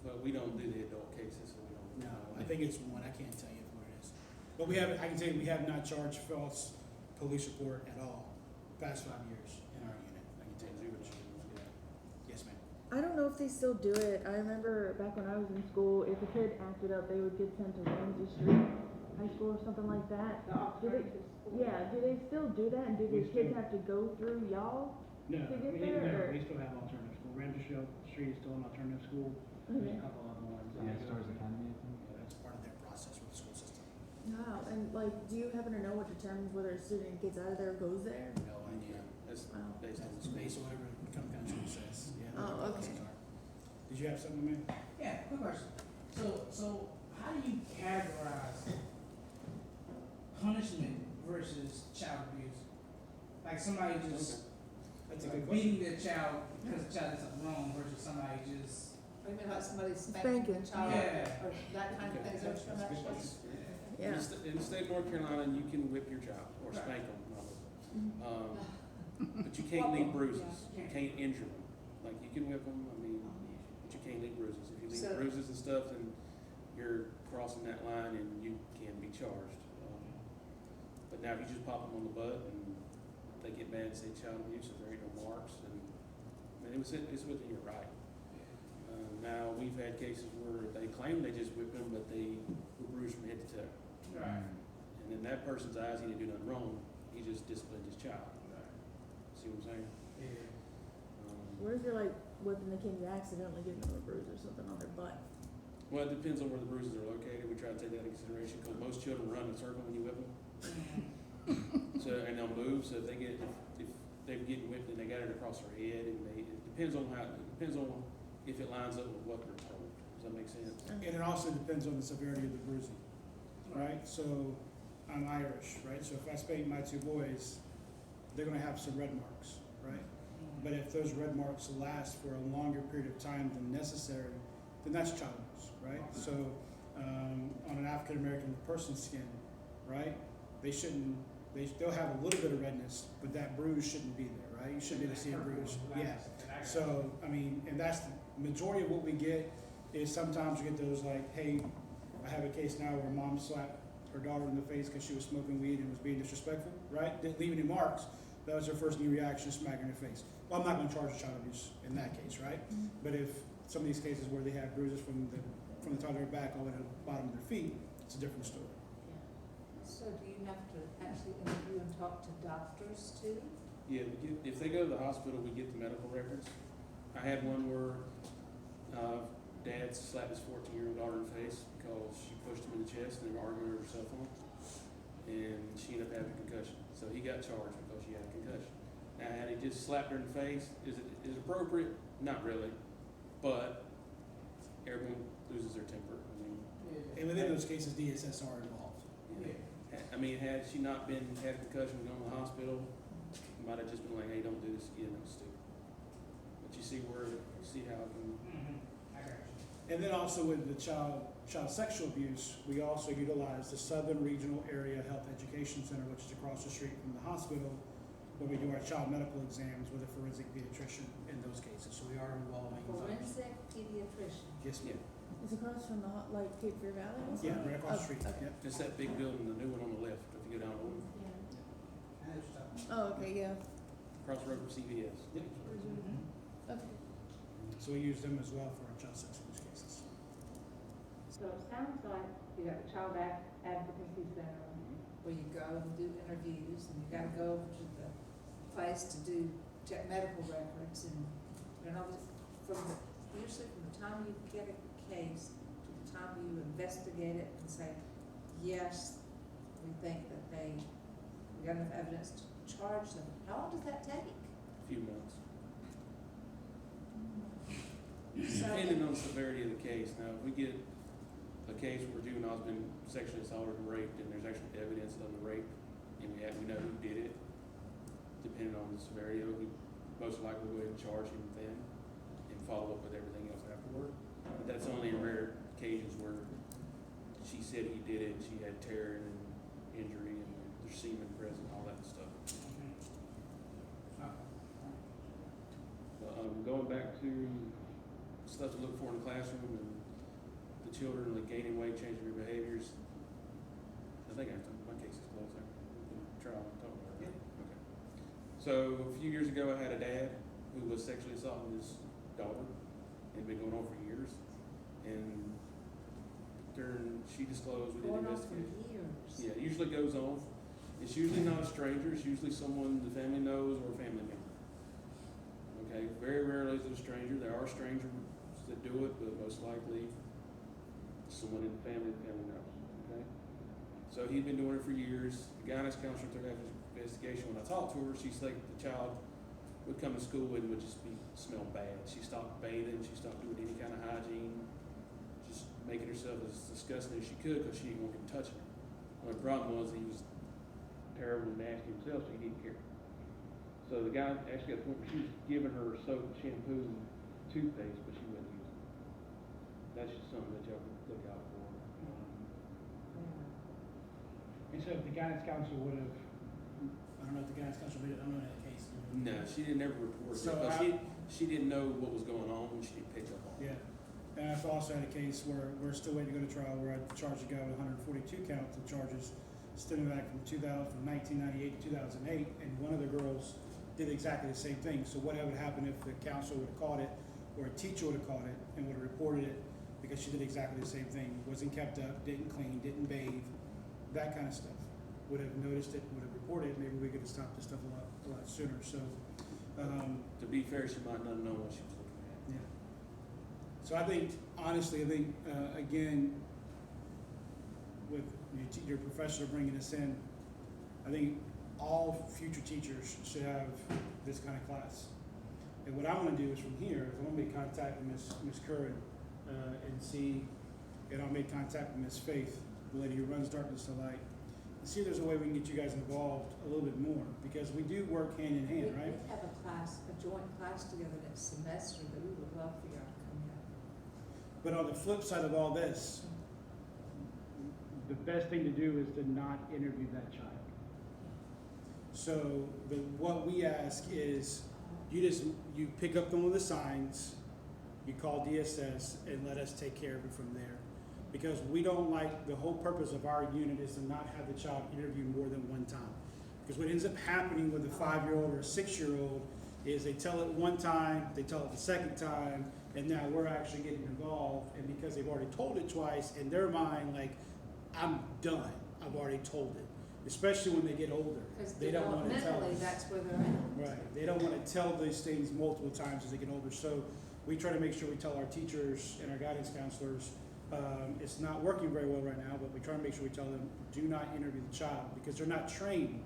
Speaker 7: But we don't do the adult cases, so we don't.
Speaker 8: No, I think it's one. I can't tell you what it is. But we have, I can tell you, we have not charged false police report at all past 5 years in our unit. I can tell you that. Yes, ma'am.
Speaker 6: I don't know if they still do it. I remember back when I was in school, if a kid acted up, they would get sent to Ramsey Street High School or something like that.
Speaker 2: The
Speaker 6: Do they,
Speaker 2: alternative school.
Speaker 6: yeah, do they still do that? And do
Speaker 8: We
Speaker 6: these kids
Speaker 8: still-
Speaker 6: have to go through y'all?
Speaker 8: No,
Speaker 6: To get
Speaker 8: we,
Speaker 6: there,
Speaker 8: no,
Speaker 6: or-
Speaker 8: we still have alternative school. Ramsey Street is still an alternative school. There's
Speaker 6: Okay.
Speaker 8: a couple other ones.
Speaker 5: Yeah, Stars Academy, I think.
Speaker 8: Yeah, that's part of their process with the school system.
Speaker 6: Wow, and like, do you happen to know what determines whether a student gets out of there or goes there?
Speaker 8: No idea.
Speaker 7: That's
Speaker 6: Wow.
Speaker 7: based on the
Speaker 8: That's
Speaker 7: school.
Speaker 8: based on whatever Macomb County School says. Yeah.
Speaker 6: Oh,
Speaker 8: what the
Speaker 6: okay.
Speaker 8: policies are. Did you have something, man?
Speaker 10: Yeah, quick question. So how do you categorize punishment versus child abuse? Like somebody just
Speaker 8: That's a good question.
Speaker 10: beating their child because the child did something wrong versus somebody just,
Speaker 1: I mean, like somebody spanking the
Speaker 6: Spanking.
Speaker 1: child,
Speaker 10: Yeah.
Speaker 1: or that kind of thing, is that what you're mentioning?
Speaker 6: Yeah.
Speaker 7: In the state of North Carolina, you can whip your child or
Speaker 10: Right.
Speaker 7: spank them,
Speaker 6: Mhm.
Speaker 7: but you can't leave bruises.
Speaker 10: Yeah.
Speaker 7: You can't injure them. Like you can whip them, I mean, but you can't leave bruises. If you leave
Speaker 1: So-
Speaker 7: bruises and stuff, then you're crossing that line and you can be charged. But now if you just pop them on the butt and they get mad and say child abuse, if there ain't no marks, and I mean, it's within your right. Now, we've had cases where they claim they just whipped them, but they were bruised from head to toe.
Speaker 10: right,
Speaker 7: And in that person's eyes, he didn't do nothing wrong, he just disciplined his child. See what I'm saying?
Speaker 10: yeah.
Speaker 6: What if you're like whipping the kid and you accidentally give them a bruise or something on their butt?
Speaker 7: Well, it depends on where the bruises are located, we try to take that into consideration, because most children run in a circle when you whip them. So, and they'll move, so if they're getting whipped and they got it across their head, and it depends on if it lines up with what they're told. Does that make sense?
Speaker 8: And it also depends on the severity of the bruising, right? So I'm Irish, right? So if I spank my two boys, they're gonna have some red marks, right? But if those red marks last for a longer period of time than necessary, then that's child abuse, right? So on an African American person's skin, right? They'll have a little bit of redness, but that bruise shouldn't be there, right? You shouldn't be able to see a bruise. Yeah. So, I mean, and that's the majority of what we get is sometimes you get those like, hey, I have a case now where mom slapped her daughter in the face because she was smoking weed and was being disrespectful, right? Didn't leave any marks. That was her first knee reaction, smack her in the face. Well, I'm not gonna charge child abuse in that case, right? But if some of these cases where they have bruises from the top of their back all the way to the bottom of their feet, it's a different story.
Speaker 1: So do you have to actually interview and talk to doctors too?
Speaker 7: Yeah, if they go to the hospital, we get the medical records. I had one where, dad slapped his 14-year-old daughter in the face because she pushed him in the chest and they were arguing over her cell phone. And she ended up having a concussion. So he got charged because she had a concussion. Now, had he just slapped her in the face, is it appropriate? Not really. But everyone loses their temper. I mean,
Speaker 10: Yeah.
Speaker 8: And within those cases, DSS are involved.
Speaker 7: you know, I mean, had she not had a concussion and gone to the hospital, it might have just been like, hey, don't do this again, that's stupid. But you see how it can,
Speaker 10: I got you.
Speaker 8: And then also with the child sexual abuse, we also utilize the Southern Regional Area Health Education Center, which is across the street from the hospital, where we do our child medical exams with a forensic pediatrician in those cases. So we are involving.
Speaker 1: Forensic pediatrician.
Speaker 8: Yes, ma'am.
Speaker 6: It's across from the, like, Cape Fear Valley or something?
Speaker 8: Yeah, right across the street.
Speaker 6: Okay.
Speaker 8: Yep.
Speaker 7: it's that big building, the new one on the left, if you go down on,
Speaker 10: I know stuff.
Speaker 6: Oh, okay, yeah.
Speaker 7: across the road from CVS.
Speaker 8: Yep.
Speaker 6: Okay.
Speaker 8: So we use them as well for our child sexual abuse cases.
Speaker 2: So it sounds like you got the Child Advocacy Center.
Speaker 1: Where you go and do interviews, and you gotta go over to the place to do, check medical records, and, you know, usually from the time you get a case to the time you investigate it and say, yes, we think that we got enough evidence to charge them, how long does that take?
Speaker 7: A few months.
Speaker 1: So-
Speaker 7: Depending on the severity of the case. Now, if we get a case where a juvenile's been sexually assaulted and raped, and there's actually evidence of the rape, and we know who did it, depending on the severity of it, we most likely go ahead and charge him then, and follow up with everything else afterward. But that's only in rare occasions where she said he did it, and she had tear and injury, and there's semen present, all that stuff. Going back to stuff to look for in the classroom and the children like gaining weight, changing their behaviors. I think my case is closed there. We can try and talk about it. Okay. So a few years ago, I had a dad who was sexually assaulting his daughter. It had been going on for years. And she disclosed, we did
Speaker 1: Going on for
Speaker 7: investigation.
Speaker 1: years.
Speaker 7: Yeah, it usually goes on. It's usually not a stranger. It's usually someone the family knows or a family member. Okay, very rarely is it a stranger. There are strangers that do it, but most likely someone in the family knows. Okay, so he'd been doing it for years. The guidance counselor took after his investigation. When I talked to her, she said the child would come to school and would just smell bad. She stopped bathing. She stopped doing any kind of hygiene, just making herself as disgusting as she could because she didn't want him touching her. Well, the problem was he was terrible and nasty himself, so he didn't care. So the guy actually got to the point where she was giving her soap, shampoo, and toothpaste, but she wasn't using it. That's just something that y'all can look out for.
Speaker 8: And so if the guidance counselor would have, I don't know if the guidance counselor did it, I don't know that case.
Speaker 7: No, she didn't ever report it
Speaker 8: So
Speaker 7: because she didn't know what was going on and she didn't pick up on it.
Speaker 8: Yeah. And I've also had a case where we're still waiting to go to trial where I charged a guy with 142 counts of charges stemming back from 1998 to 2008, and one of the girls did exactly the same thing. So what would happen if the counselor would have caught it, or a teacher would have caught it and would have reported it because she did exactly the same thing, wasn't kept up, didn't clean, didn't bathe, that kind of stuff. Would have noticed it, would have reported it, maybe we could have stopped this stuff a lot sooner. So,
Speaker 7: To be fair, she might not know what she was looking at.
Speaker 8: yeah. So I think, honestly, again, with your professor bringing this in, I think all future teachers should have this kind of class. And what I'm gonna do is from here, is I'm gonna make contact with Ms. Curran, and see, and I'll make contact with Ms. Faith, the lady who runs Darkness to Light, and see if there's a way we can get you guys involved a little bit more, because we do work hand in hand, right?
Speaker 1: We have a joint class together next semester that we would love for y'all to come in.
Speaker 8: But on the flip side of all this, the best thing to do is to not interview that child. So what we ask is you pick up one of the signs, you call DSS, and let us take care of it from there. Because we don't like, the whole purpose of our unit is to not have the child interviewed more than one time. Because what ends up happening with a 5-year-old or a 6-year-old is they tell it one time, they tell it the second time, and now we're actually getting involved. And because they've already told it twice, in their mind, like, I'm done, I've already told it. Especially when they get older.
Speaker 1: Because
Speaker 8: They don't want to tell
Speaker 1: developmentally,
Speaker 8: us.
Speaker 1: that's where they're at.
Speaker 8: Right, they don't want to tell these things multiple times as they get older. So we try to make sure we tell our teachers and our guidance counselors, it's not working very well right now, but we try to make sure we tell them, do not interview the child, because they're not trained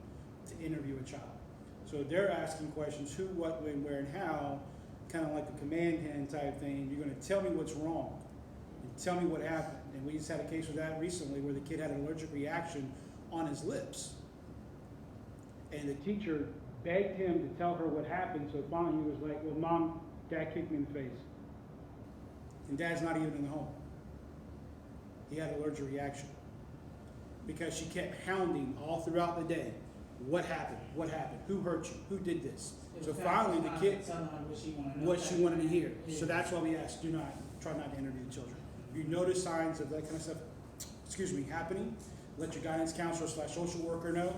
Speaker 8: to interview a child. So they're asking questions, who, what, when, where, and how, kind of like a command hand type thing. You're going to tell me what's wrong. tell me what happened. And we just had a case with that recently where the kid had an allergic reaction on his lips. And the teacher begged him to tell her what happened, so finally he was like, well, Mom, Dad kicked me in the face. And Dad's not even in the home. He had an allergic reaction. Because she kept hounding all throughout the day. What happened? What happened? Who hurt you? Who did this?
Speaker 10: It
Speaker 8: So
Speaker 10: was
Speaker 8: finally the kid,
Speaker 10: telling her what she wanted to know.
Speaker 8: what she wanted to hear.
Speaker 10: Yeah.
Speaker 8: So that's why we asked, try not to interview the children. If you notice signs of that kind of stuff, happening, let your guidance counselor / social worker know,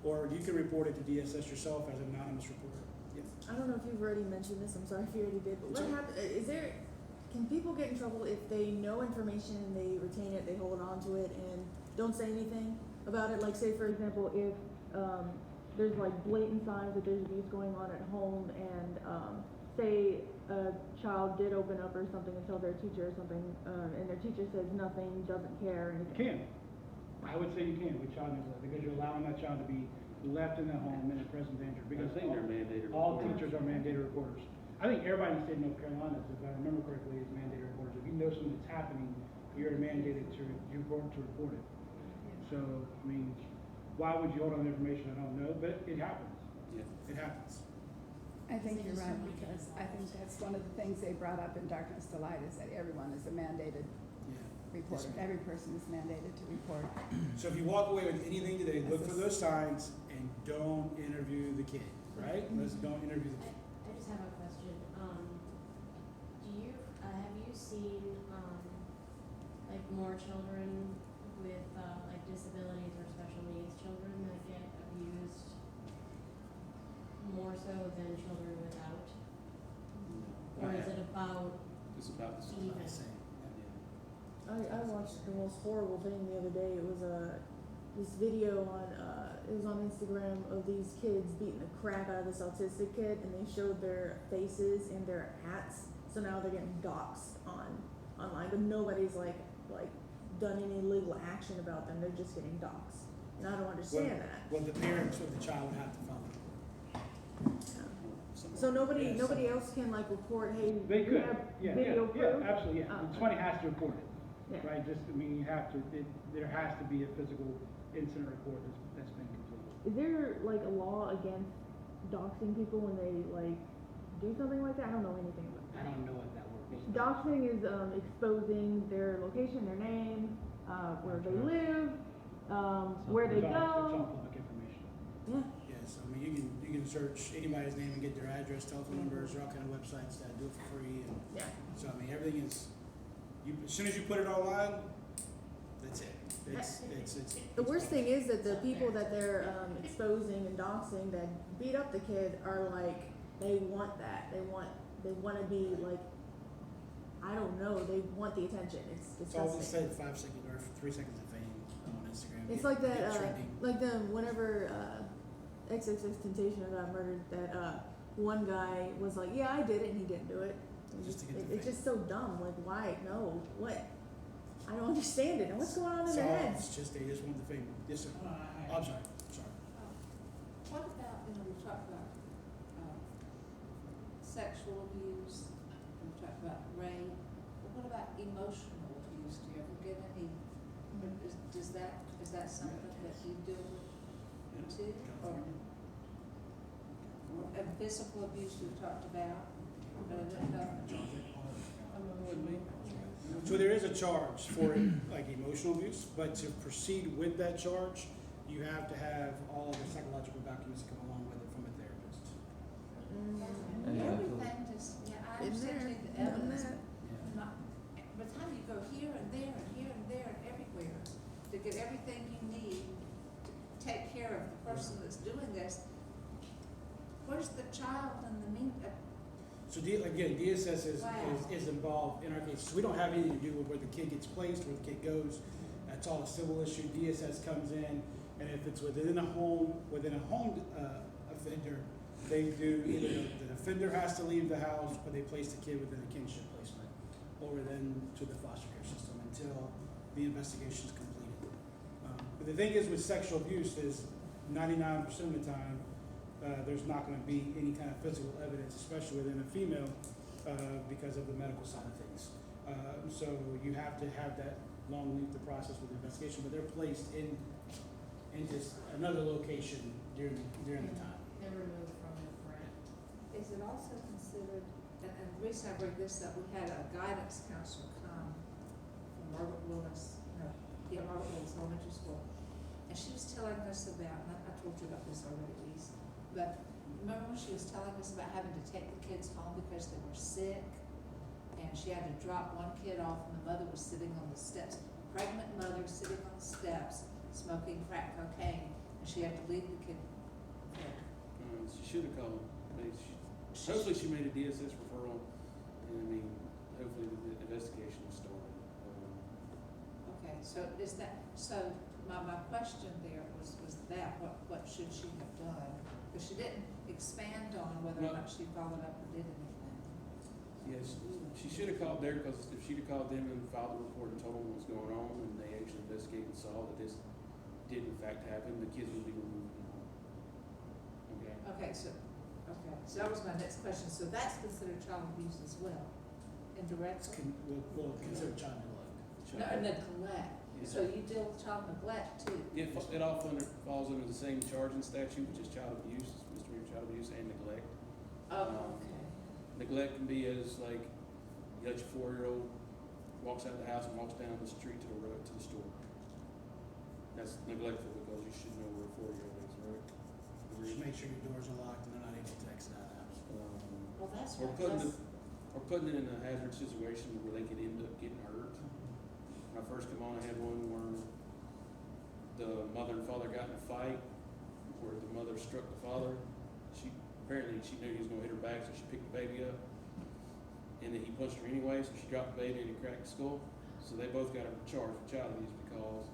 Speaker 8: or you can report it to DSS yourself as an anonymous reporter. Yeah.
Speaker 6: I don't know if you've already mentioned this, I'm sorry if you already did, but what
Speaker 8: Sure.
Speaker 6: happen, can people get in trouble if they know information and they retain it, they hold on to it and don't say anything about it? Like say for example, if, there's like blatant signs that there's abuse going on at home and, say a child did open up or something and tell their teacher or something, and their teacher says nothing, doesn't care or
Speaker 8: You
Speaker 6: anything.
Speaker 8: can. I would say you can with child neglect, because you're allowing that child to be left in the home in a present danger, because
Speaker 5: I think they're mandated
Speaker 8: all
Speaker 5: reporters.
Speaker 8: teachers are mandated reporters. I think everybody in the state of North Carolina, if I remember correctly, is mandated reporters. If you know something that's happening, you're mandated to report it. So, I mean, why would you hold on to information? I don't know, but it happens.
Speaker 7: Yeah.
Speaker 8: It happens.
Speaker 9: I think you're right, because I think that's one of the things they brought up in Darkness to Light, is that everyone is a mandated
Speaker 8: Yeah.
Speaker 9: reporter.
Speaker 8: Yes, ma'am.
Speaker 9: Every person is mandated to report.
Speaker 8: So if you walk away with anything today, look for those signs and don't interview the kid, right? Don't interview the kid.
Speaker 3: I just have a question. Have you seen, like more children with, like disabilities or special needs children that get abused more so than children without? Or is it about
Speaker 7: It's about the same.
Speaker 3: even?
Speaker 6: I watched the most horrible thing the other day. It was this video on it was on Instagram of these kids beating the crap out of this autistic kid, and they showed their faces and their hats. So now they're getting doxxed online, but nobody's like done any legal action about them. They're just getting doxxed, and I don't understand that.
Speaker 8: Well, the parents of the child would have to follow.
Speaker 6: So nobody
Speaker 8: Yes.
Speaker 6: else can like report, hey,
Speaker 8: They
Speaker 6: we
Speaker 8: could,
Speaker 6: have
Speaker 8: yeah,
Speaker 6: video proof.
Speaker 8: absolutely, yeah.
Speaker 6: Oh.
Speaker 8: Somebody has to report it,
Speaker 6: Yeah.
Speaker 8: right? Just, I mean, you have to, there has to be a physical incident report that's been completed.
Speaker 6: Is there like a law against doxing people when they like do something like that? I don't know anything about
Speaker 8: I don't know what that word means.
Speaker 6: Doxing is exposing their location, their name, where they live, where they
Speaker 8: It's all
Speaker 6: go.
Speaker 8: public information.
Speaker 6: Yeah.
Speaker 8: Yes, I mean, you can search anybody's name and get their address, telephone numbers, there are all kind of websites that do it for free, and
Speaker 6: Yeah.
Speaker 8: so, I mean, everything is, as soon as you put it online, that's it. It's.
Speaker 6: The worst thing is that the people that they're exposing and doxing that beat up the kid are like, they want that. They want to be like, I don't know, they want the attention. It's
Speaker 8: It's all just
Speaker 6: disgusting.
Speaker 8: said 5 seconds or 3 seconds of fame on Instagram.
Speaker 6: It's like
Speaker 8: Get
Speaker 6: that,
Speaker 8: trending.
Speaker 6: like whenever XXXTentacion got murdered, that one guy was like, yeah, I did it, and he didn't do it.
Speaker 8: Just to get the
Speaker 6: It's
Speaker 8: fame.
Speaker 6: just so dumb. Like, why? No, what? I don't understand it. And what's going on in
Speaker 8: So,
Speaker 6: their heads?
Speaker 8: it's just, they just want the fame. Yes, sir.
Speaker 10: I-
Speaker 8: I'm sorry, sorry.
Speaker 1: What about, we talked about, sexual abuse, we talked about rape, but what about emotional abuse? Do you ever get any, is that something that you deal with too? Or, and physical abuse we've talked about, but I didn't know.
Speaker 8: So there is a charge for it, like emotional abuse, but to proceed with that charge, you have to have all the psychological documents that come along with it from a therapist.
Speaker 1: Everything just, I
Speaker 6: Been
Speaker 1: understand
Speaker 6: there,
Speaker 1: the
Speaker 6: done
Speaker 1: evidence,
Speaker 6: that.
Speaker 1: not, by the time you go here and there and here and there and everywhere, to get everything you need to take care of the person that's doing this, where's the child in the
Speaker 8: So again, DSS
Speaker 1: Wow.
Speaker 8: is involved in our case. So we don't have anything to do with where the kid gets placed, where the kid goes. That's all a civil issue. DSS comes in, and if it's within a home offender, they do either the offender has to leave the house, or they place the kid within a kinship placement, or then to the foster care system until the investigation is completed. But the thing is with sexual abuse is 99% of the time, there's not going to be any kind of physical evidence, especially within a female, because of the medical side of things. So you have to have that long lengthy process with the investigation, but they're placed in just another location during the time.
Speaker 3: They're removed from the front.
Speaker 1: Is it also considered, and the reason I bring this up, we had a guidance counselor come from Robert Willis, Robert Willis Elementary School, and she was telling us about, and I told you about this already, Lise, but remember when she was telling us about having to take the kids home because they were sick? And she had to drop one kid off and the mother was sitting on the steps, pregnant mother sitting on the steps, smoking crack cocaine, and she had to leave the kid there.
Speaker 7: She should have called. Hopefully she made a DSS referral, and I mean, hopefully the investigation was started.
Speaker 1: Okay, so is that, so my question there was that, what should she have done? Because she didn't expand on whether or
Speaker 7: No.
Speaker 1: not she followed up or did anything.
Speaker 7: Yes, she should have called there, because if she'd have called them and filed the report and told them what was going on, and they actually investigated and saw that this did in fact happen, the kids would be removed from home. Okay?
Speaker 1: Okay, so that was my next question. So that's considered child abuse as well,
Speaker 8: It's
Speaker 1: indirectly?
Speaker 8: we'll consider child neglect.
Speaker 1: No, neglect.
Speaker 7: Yeah.
Speaker 1: So you deal with child neglect too?
Speaker 7: It all falls under the same charging statute, which is child abuse, misdemeanor child abuse and neglect.
Speaker 1: Oh, okay.
Speaker 7: Neglect can be as like, you let your 4-year-old walks out of the house and walks down the street to the road to the store. That's neglectful because you should know where a 4-year-old is, right?
Speaker 8: Just make sure your doors are locked and they're not able to exit out of the house.
Speaker 1: Well, that's
Speaker 7: Or
Speaker 1: right.
Speaker 7: putting it in a hazard situation where they could end up getting hurt. When I first come on, I had one where the mother and father got in a fight, where the mother struck the father. Apparently she knew he was gonna hit her back, so she picked the baby up. And then he punched her anyway, so she dropped the baby and he cracked the skull. So they both got charged with child abuse because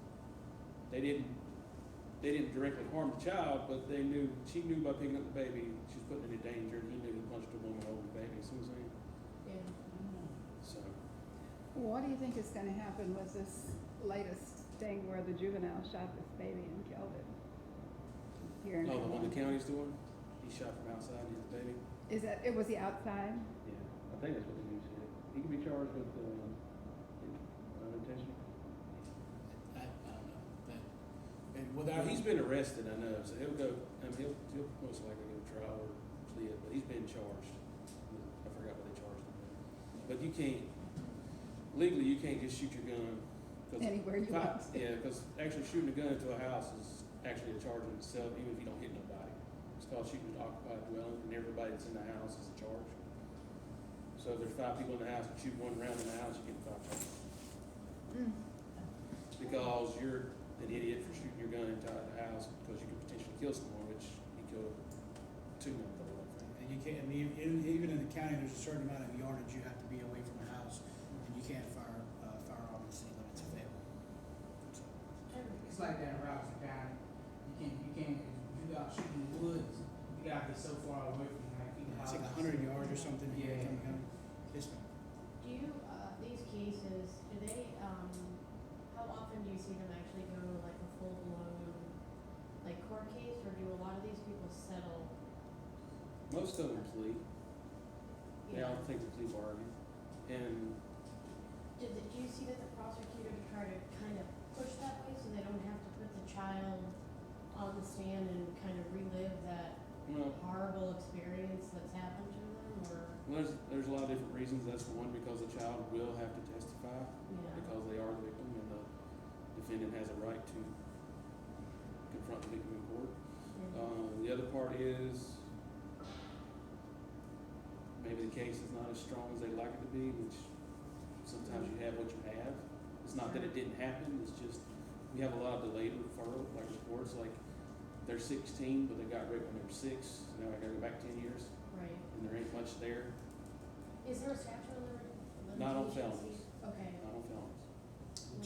Speaker 7: they didn't directly harm the child, but she knew by picking up the baby, she was putting it in danger, and he knew he punched a woman over the baby, see what I'm saying?
Speaker 3: Yeah.
Speaker 7: So,
Speaker 9: What do you think is gonna happen with this latest thing where the juvenile shot this baby and killed it? Here in
Speaker 7: the one the
Speaker 9: Carolina?
Speaker 7: county's doing, he shot from outside and hit the baby.
Speaker 9: Was he outside?
Speaker 7: Yeah, I think that's what the news said. He could be charged with, unintentional.
Speaker 8: I don't know. And without,
Speaker 7: He's been arrested, I know, so he'll most likely go to trial or plea it, but he's been charged. I forgot what they charged him with. But legally, you can't just shoot your gun. 'Cause
Speaker 9: Anywhere you want to.
Speaker 7: Yeah, because actually shooting a gun into a house is actually a charge in itself, even if you don't hit nobody. It's called shooting an occupied dwelling, and everybody that's in the house is a charge. So if there's 5 people in the house and shoot one round in the house, you get 5 charges. Because you're an idiot for shooting your gun into the house because you could potentially kill someone, which he killed a 2-month-old, I think.
Speaker 8: and you can't, I mean, even in the county, there's a certain amount of yardage you have to be away from the house, and you can't fire firearm in the city limits if available. So,
Speaker 10: It's like that in Robinson County. You can't, if you got shooting in the woods, you gotta be so far away from like the
Speaker 8: It's
Speaker 10: house.
Speaker 8: like 100 yards or something. in
Speaker 10: Yeah.
Speaker 8: King County. Yes, ma'am.
Speaker 3: Do you, these cases, do they, how often do you see them actually go to like a full-blown, like court case, or do a lot of these people settle?
Speaker 7: Most of them plea. They
Speaker 3: Yeah.
Speaker 7: all take the plea bargain. And
Speaker 3: Do you see that the prosecutor try to kind of push that way so they don't have to put the child on the stand and kind of relive that
Speaker 7: well,
Speaker 3: horrible experience that's happened to them, or,
Speaker 7: there's a lot of different reasons. That's one, because the child will have to testify
Speaker 3: yeah?
Speaker 7: because they are the victim, and the defendant has a right to confront the victim in court.
Speaker 3: Yeah.
Speaker 7: The other part is maybe the case is not as strong as they'd like it to be, which sometimes you have what you have. It's not that it didn't happen, it's just we have a lot of delayed referral, like reports, like they're 16, but they got raped when they were 6, so now I gotta go back 10 years,
Speaker 3: Right.
Speaker 7: and there ain't much there,
Speaker 3: Is there a statute of limitations?
Speaker 7: Not on felonies.
Speaker 3: Okay.
Speaker 7: not on felons.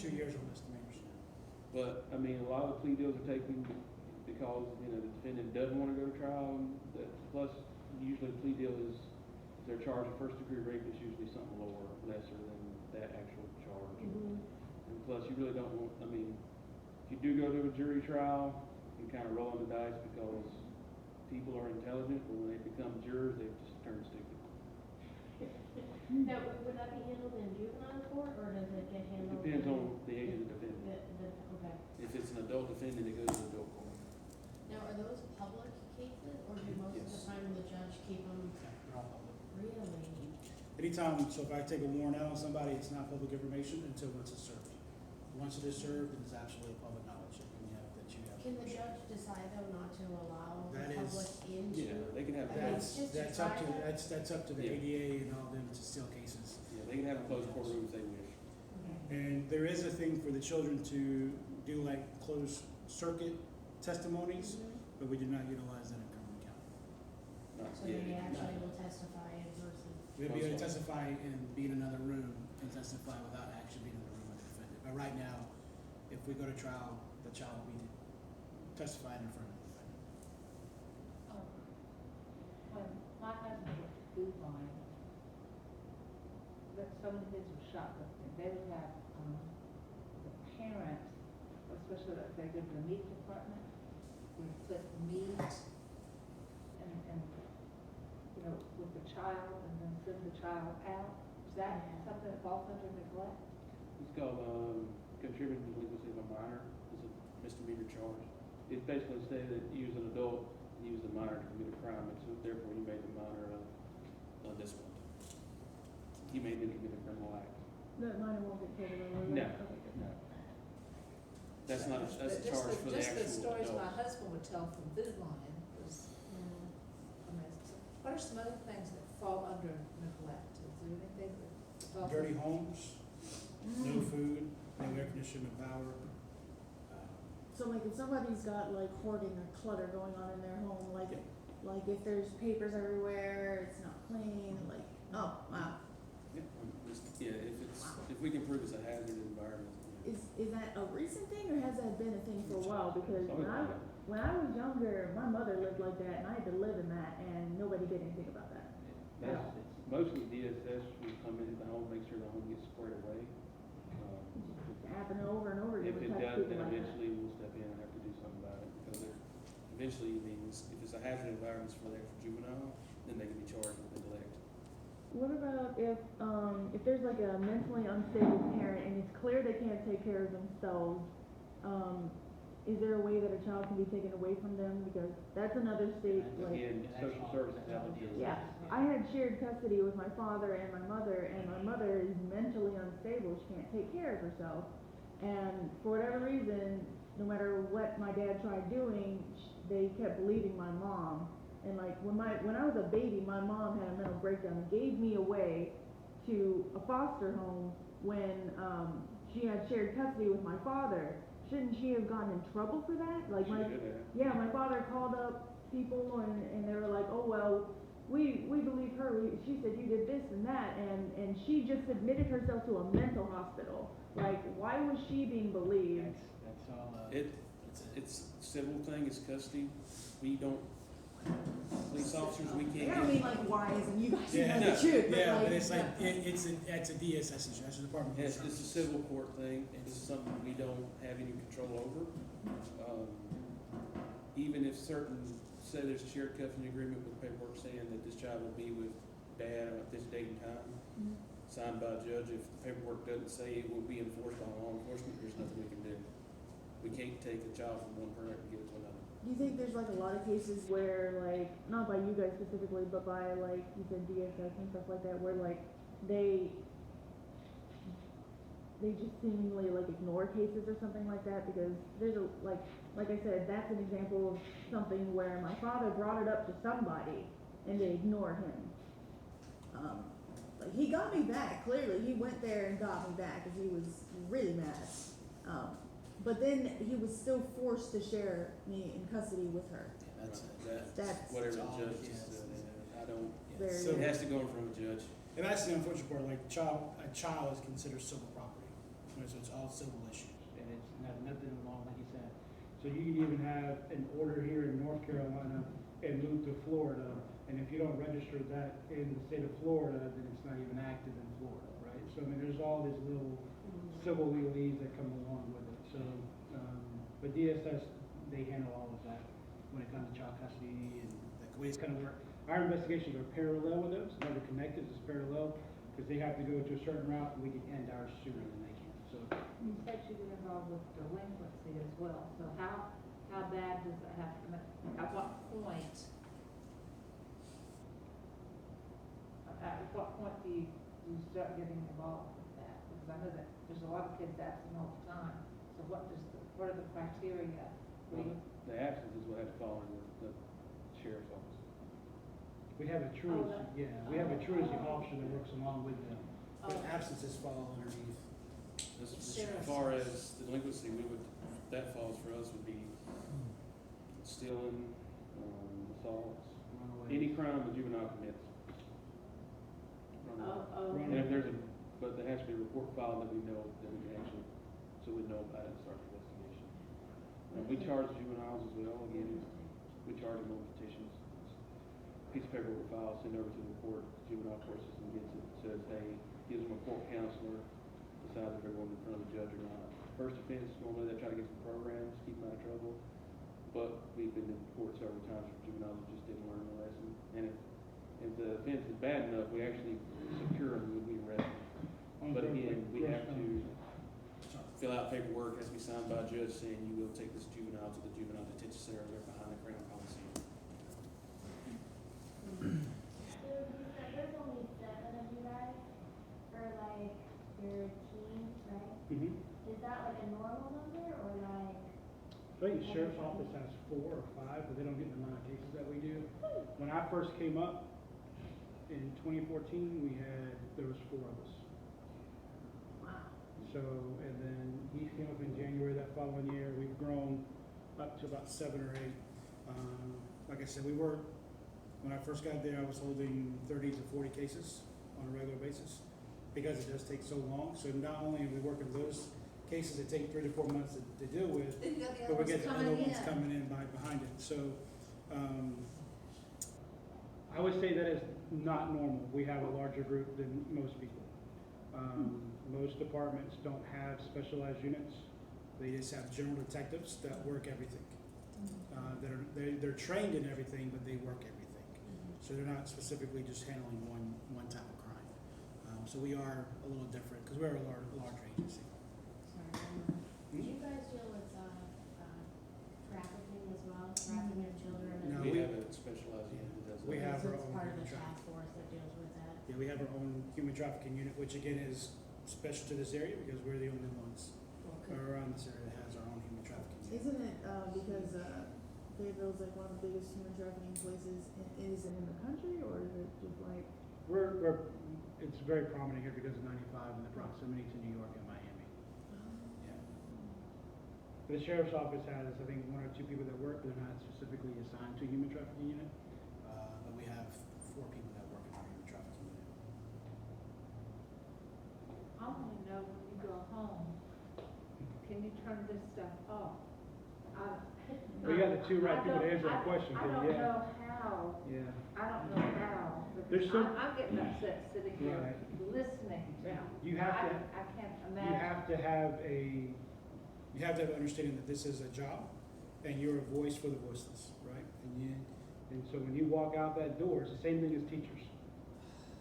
Speaker 8: 2 years on misdemeanors.
Speaker 7: But, I mean, a lot of the plea deals are taken because, the defendant doesn't wanna go to trial, and plus, usually the plea deal is, if they're charged with first-degree rape, it's usually something lower, lesser than that actual charge.
Speaker 3: Mm-hmm.
Speaker 7: And plus, you really don't want, if you do go to a jury trial, you kind of roll on the dice because people are intelligent, but when they become jurors, they just turn stupid.
Speaker 3: Now, would that be handled in juvenile court, or does it get handled?
Speaker 11: Depends
Speaker 3: in
Speaker 11: on the age of the defendant.
Speaker 3: Okay.
Speaker 11: If it's an adult defendant, it goes to adult court.
Speaker 3: Now, are those public cases, or do most of the
Speaker 11: Yes.
Speaker 3: time the judge keep them
Speaker 8: They're all public.
Speaker 3: really?
Speaker 8: Anytime, so if I take a warrant out on somebody, it's not public information until once it's served. Once it is served, it is absolutely public knowledge that you have,
Speaker 3: Can the judge decide though not to allow the
Speaker 8: That is-
Speaker 3: public into?
Speaker 11: Yeah, they can have,
Speaker 3: I mean,
Speaker 8: That's,
Speaker 3: just to
Speaker 8: that's up to,
Speaker 3: try that?
Speaker 8: that's up to the
Speaker 11: Yeah.
Speaker 8: ADA and all them to steal cases.
Speaker 11: yeah, they can have a closed courtroom if they wish.
Speaker 8: And there is a thing for the children to do like closed circuit testimonies, but we do not utilize that in Cumberland County.
Speaker 11: Not
Speaker 3: So
Speaker 11: yet.
Speaker 3: they actually will testify in person.
Speaker 8: We'll be able to testify and be in another room and testify without actually being in the room with the defendant. But right now, if we go to trial, the child will be testifying in front of the defendant.
Speaker 2: When my husband was food line, that some of the kids were shoplifting, they would have, the parents, especially if they go to the meat department, would put meat and, you know, with the child and then send the child out. Is that
Speaker 3: Yeah.
Speaker 2: something that falls under neglect?
Speaker 11: It's called, contributing to delinquency of a minor, it's a misdemeanor charge. It's basically saying that you as an adult, use a minor to commit a crime, and so therefore you made the minor, this one. You made them commit a criminal act.
Speaker 6: That minor won't get taken away.
Speaker 11: No,
Speaker 6: right? Okay, good.
Speaker 11: no. That's not, that's a
Speaker 1: But
Speaker 11: charge for the
Speaker 1: Just the
Speaker 11: actual
Speaker 1: stories my
Speaker 11: adult.
Speaker 1: husband would tell from Food Lion was amazing. What are some other things that fall under neglect? Is there anything that falls?
Speaker 8: Dirty homes, no food, no air conditioning, no power.
Speaker 6: So like if somebody's got like hoarding or clutter going on in their home, like if there's papers everywhere, it's not clean, like, oh, wow.
Speaker 11: Yeah, if we can prove it's a hazard environment. yeah.
Speaker 6: Is that a recent thing or has that been a thing for a while? Because
Speaker 11: Some of it.
Speaker 6: when I was younger, my mother lived like that and I had to live in that and nobody did anything about that.
Speaker 11: That's, mostly DSS will come into the home, make sure the home gets squared away.
Speaker 6: It happened over and over again
Speaker 11: If
Speaker 6: with
Speaker 11: it
Speaker 6: type
Speaker 11: does,
Speaker 6: people
Speaker 11: then
Speaker 6: like that.
Speaker 11: eventually we'll step in and have to do something about it, because eventually, I mean, if it's a hazard environment for the extra juvenile, then they can be charged with neglect.
Speaker 6: What about if there's like a mentally unstable parent and it's clear they can't take care of themselves, is there a way that a child can be taken away from them? Because that's another state, like,
Speaker 11: Again, social services have to deal with
Speaker 6: yeah,
Speaker 11: it.
Speaker 6: I had shared custody with my father and my mother is mentally unstable, she can't take care of herself. And for whatever reason, no matter what my dad tried doing, they kept believing my mom. And like when I was a baby, my mom had a mental breakdown and gave me away to a foster home when she had shared custody with my father. Shouldn't she have gotten in trouble for that? Like
Speaker 11: She should have.
Speaker 6: yeah, my father called up people and they were like, oh well, we believe her. She said you did this and that, and she just admitted herself to a mental hospital. Like, why was she being believed?
Speaker 8: That's all,
Speaker 11: It's civil thing, it's custody, we don't, police officers, we
Speaker 6: I
Speaker 11: can't
Speaker 6: don't
Speaker 11: get.
Speaker 6: mean like why isn't you guys
Speaker 8: Yeah,
Speaker 6: know the truth, but
Speaker 8: yeah,
Speaker 6: like,
Speaker 8: but it's like, it's a DSS issue, that's the Department of
Speaker 11: It's a
Speaker 8: Insurance.
Speaker 11: civil court thing, and this is something we don't have any control over. Even if certain, say there's a shared custody agreement with paperwork saying that this child will be with dad at this date and time, signed by a judge, if the paperwork doesn't say it will be enforced by law enforcement, there's nothing we can do. We can't take a child from one parent and give it to another.
Speaker 6: do you think there's like a lot of cases where like, not by you guys specifically, but by like, you said DSS and stuff like that, where like they just seemingly like ignore cases or something like that? Because there's a, like I said, that's an example of something where my father brought it up to somebody and they ignored him. Like he got me back, clearly, he went there and got me back because he was really mad. But then he was still forced to share me in custody with her.
Speaker 8: That's
Speaker 6: That's
Speaker 11: Whatever the
Speaker 8: all,
Speaker 11: judge
Speaker 8: yes.
Speaker 11: says, I don't,
Speaker 6: very.
Speaker 8: So-
Speaker 11: it has to go in front of a judge.
Speaker 8: And that's the unfortunate part, like a child is considered civil property, so it's all civil issues. And it's nothing wrong, like you said. So you can even have an order here in North Carolina and move to Florida, and if you don't register that in the state of Florida, then it's not even active in Florida, right? So I mean, there's all these little civil legalese that come along with it, so, but DSS, they handle all of that when it comes to child custody and the way it's gonna work. Our investigations are parallel with those, never connected, it's parallel, because they have to go to a certain route, and we can end ours sooner than they can, so.
Speaker 2: You said you get involved with delinquency as well, so how bad does it have to make?
Speaker 1: At what point?
Speaker 2: At what point do you start getting involved with that? Because I know that there's a lot of kids absent all the time, so what are the criteria?
Speaker 11: The absences will have to fall in the sheriff's office.
Speaker 8: We have a truancy, we have a truancy officer that works along with them. But absences fall underneath.
Speaker 11: As far as the delinquency, that falls for us would be stealing, assaults,
Speaker 8: Runaway.
Speaker 11: any crime a juvenile commits. And if but there has to be a report filed that we know, that we can actually, so we know about it and start the investigation. And we charge juveniles as well, again, we charge them on petitions. Piece of paper we file, send over to the court, juvenile court system gets it, says, hey, gives them a court counselor, decides if they're going in front of the judge or not. First offense, normally they try to get some programs, keep them out of trouble, but we've been in court several times for juveniles who just didn't learn the lesson. And if the offense is bad enough, we actually secure them when we arrest them. But again, we have to fill out paperwork, has to be signed by a judge saying you will take this juvenile to the juvenile detention center, they're behind the Crown policy.
Speaker 4: So you said there's only 7 of you guys for like your team, right?
Speaker 8: Mm-hmm.
Speaker 4: Is that like a normal number or like?
Speaker 8: I think the sheriff's office has 4 or 5, but they don't get the amount of cases that we do. When I first came up in 2014, there was 4 of us.
Speaker 2: Wow.
Speaker 8: So, and then he came up in January that following year. We've grown up to about 7 or 8. Like I said, when I first got there, I was holding 30 to 40 cases on a regular basis because it does take so long. So not only are we working those cases that take 3 to 4 months to deal with,
Speaker 1: Then you got the
Speaker 8: but
Speaker 1: other
Speaker 8: we
Speaker 1: ones
Speaker 8: get the
Speaker 1: coming
Speaker 8: other
Speaker 1: in.
Speaker 8: ones coming in behind it. So I would say that is not normal. We have a larger group than most people. Most departments don't have specialized units. They just have general detectives that work everything. They're trained in everything, but they work everything. So they're not specifically just handling one type of crime. So we are a little different because we're a larger agency.
Speaker 3: Sorry, do you guys deal with, trafficking as well, trafficking of children?
Speaker 8: No,
Speaker 11: We
Speaker 8: we-
Speaker 11: have a specialized unit that does that.
Speaker 8: We have
Speaker 3: So
Speaker 8: our
Speaker 3: it's
Speaker 8: own
Speaker 3: part of the
Speaker 8: human
Speaker 3: task
Speaker 8: trafficking.
Speaker 3: force that deals with that?
Speaker 8: Yeah, we have our own human trafficking unit, which again is special to this area because we're the only ones around this area that has our own human trafficking unit.
Speaker 6: Isn't it, because, Fayetteville's like one of the biggest human trafficking places, is it in the country, or is it just like?
Speaker 8: It's very prominent here because of 95 and the proximity to New York and Miami. Yeah. The sheriff's office has, I think, 1 or 2 people that work, but they're not specifically assigned to a human trafficking unit. But we have 4 people that work in our human trafficking unit.
Speaker 2: I want to know when you go home, can you turn this stuff off?
Speaker 8: We got the 2 right people to answer the question,
Speaker 2: I
Speaker 8: 'cause,
Speaker 2: don't
Speaker 8: yeah.
Speaker 2: know how.
Speaker 8: Yeah.
Speaker 2: I don't know how.
Speaker 8: There's
Speaker 2: because
Speaker 8: some-
Speaker 2: I'm getting upset sitting here
Speaker 8: Right.
Speaker 2: listening.
Speaker 8: You have to-
Speaker 2: I can't
Speaker 8: You
Speaker 2: imagine.
Speaker 8: have to have an understanding that this is a job and you're a voice for the voiceless, right? And so when you walk out that door, it's the same thing as teachers.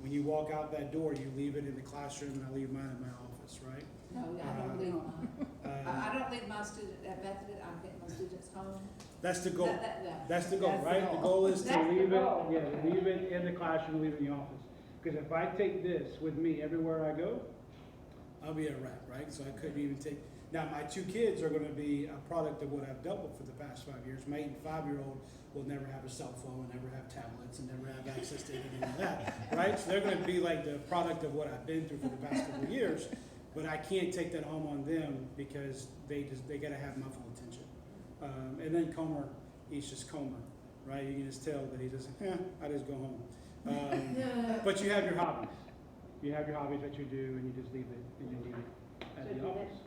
Speaker 8: When you walk out that door, you leave it in the classroom and I leave mine in my office, right?
Speaker 1: No, I don't leave mine. I don't leave my student at Bethany, I get my students home.
Speaker 8: That's the goal.
Speaker 1: No.
Speaker 8: That's the goal,
Speaker 1: That's the
Speaker 8: right? The
Speaker 1: goal.
Speaker 8: goal is to
Speaker 2: That's the
Speaker 8: leave it,
Speaker 2: goal.
Speaker 8: leave it in the classroom, leave it in the office. Because if I take this with me everywhere I go, I'll be a rat, right? So I couldn't even take. Now my 2 kids are going to be a product of what I've dealt with for the past 5 years. My 8 and 5-year-old will never have a cell phone, never have tablets, and never have access to anything like that, right? So they're going to be like the product of what I've been through for the past couple of years. But I can't take that home on them because they got to have my full attention. And then Comer, he's just Comer, right? You can just tell that he just, I just go home. But you have your hobbies. You have your hobbies that you do, and you just leave it at the office.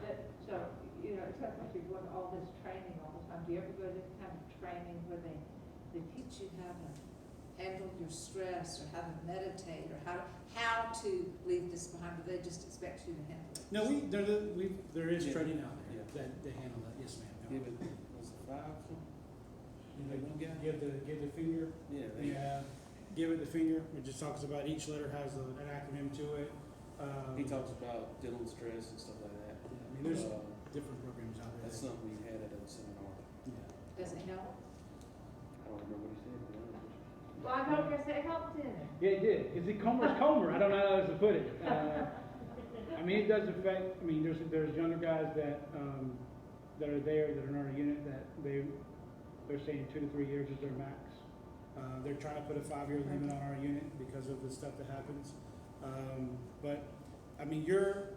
Speaker 2: So, you know, it sounds like you're going to all this training all the time. Do you ever go to this kind of training where they
Speaker 1: Teach you how to handle your stress or how to meditate or how to leave this behind, but they just expect you to handle it.
Speaker 8: No, there is
Speaker 11: Yeah.
Speaker 8: training out there
Speaker 11: Yeah.
Speaker 8: that handle that. Yes, ma'am.
Speaker 11: Give it, was it 5?
Speaker 8: You have to give the finger.
Speaker 11: Yeah.
Speaker 8: Yeah. give it the finger. It just talks about each letter has an acronym to it.
Speaker 11: He talks about dealing with stress and stuff like that.
Speaker 8: I mean, there's
Speaker 11: Uh,
Speaker 8: different programs out there.
Speaker 11: That's something we had at a seminar.
Speaker 8: Yeah.
Speaker 1: Does it help?
Speaker 11: I don't remember what he said, to be honest with you.
Speaker 2: Well, I hope you said it helped him.
Speaker 12: Yeah, it did. Is it Comer's Comer? I don't know how else to put it. I mean, it does affect, I mean, there's younger guys that, that are there, that are in our unit, that they're saying 2 to 3 years is their max.
Speaker 8: They're trying to put a 5-year limit on our unit because of the stuff that happens. But, I mean, you're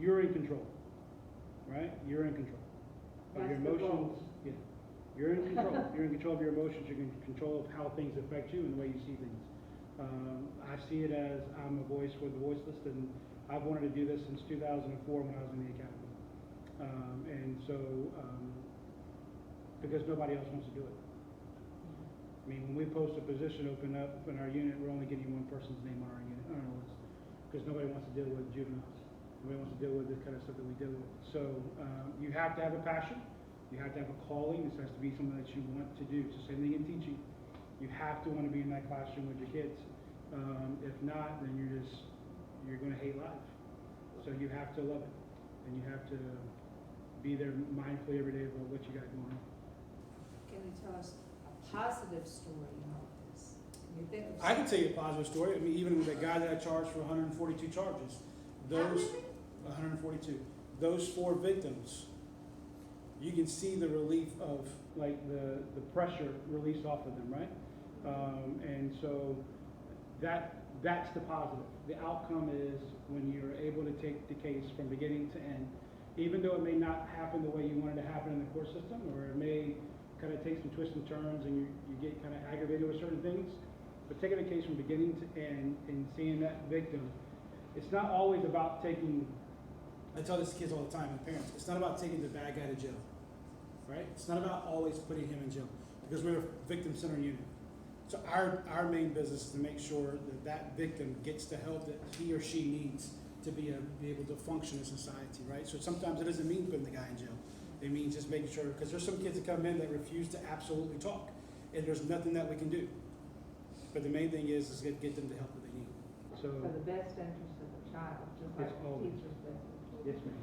Speaker 8: in control, right? You're in control of your
Speaker 2: That's the
Speaker 8: emotions.
Speaker 2: goal.
Speaker 8: Yeah. You're in control. You're in control of your emotions. You're in control of how things affect you and the way you see things. I see it as I'm a voice for the voiceless, and I've wanted to do this since 2004 when I was in the academy. Because nobody else wants to do it. I mean, when we post a position open up in our unit, we're only getting one person's name on our unit, on our list, because nobody wants to deal with juveniles. Nobody wants to deal with this kind of stuff that we deal with. So you have to have a passion. You have to have a calling. This has to be something that you want to do. It's the same thing in teaching. You have to want to be in that classroom with your kids. If not, then you're going to hate life. So you have to love it, and you have to be there mindfully every day about what you got going on.
Speaker 1: Can you tell us a positive story in all of this? Can you think of?
Speaker 8: I can tell you a positive story. I mean, even with the guy that I charged for 142 charges, those 142, those 4 victims, you can see the relief of like the pressure released off of them, right? And so that's the positive. The outcome is when you're able to take the case from beginning to end, even though it may not happen the way you wanted to happen in the court system, or it may kind of take some twists and turns and you get kind of aggravated with certain things, but taking a case from beginning to end and seeing that victim, it's not always about taking, I tell this to kids all the time and parents, it's not about taking the bad guy to jail, right? It's not about always putting him in jail, because we're a victim-centered unit. So our main business is to make sure that that victim gets the help that he or she needs to be able to function in society, right? So sometimes it doesn't mean putting the guy in jail. It means just making sure, because there's some kids that come in that refuse to absolutely talk, and there's nothing that we can do. But the main thing is get them the help that they need. So
Speaker 2: For the best interest of the child, just like
Speaker 8: It's
Speaker 2: the
Speaker 8: always.
Speaker 2: teacher's best interest.
Speaker 8: yes, ma'am.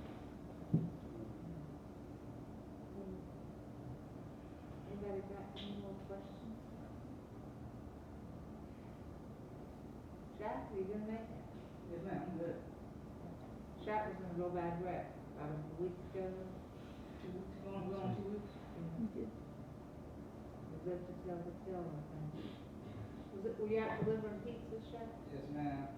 Speaker 2: Anybody got any more questions? Jack, you gonna make it?
Speaker 10: Yes, ma'am, I'm good.
Speaker 2: Jack was gonna go by direct about a week ago.
Speaker 10: 2 weeks, going on 2 weeks?
Speaker 2: Was it to tell the tale, I think. Were you out delivering pizzas, Jack?
Speaker 10: Yes, ma'am.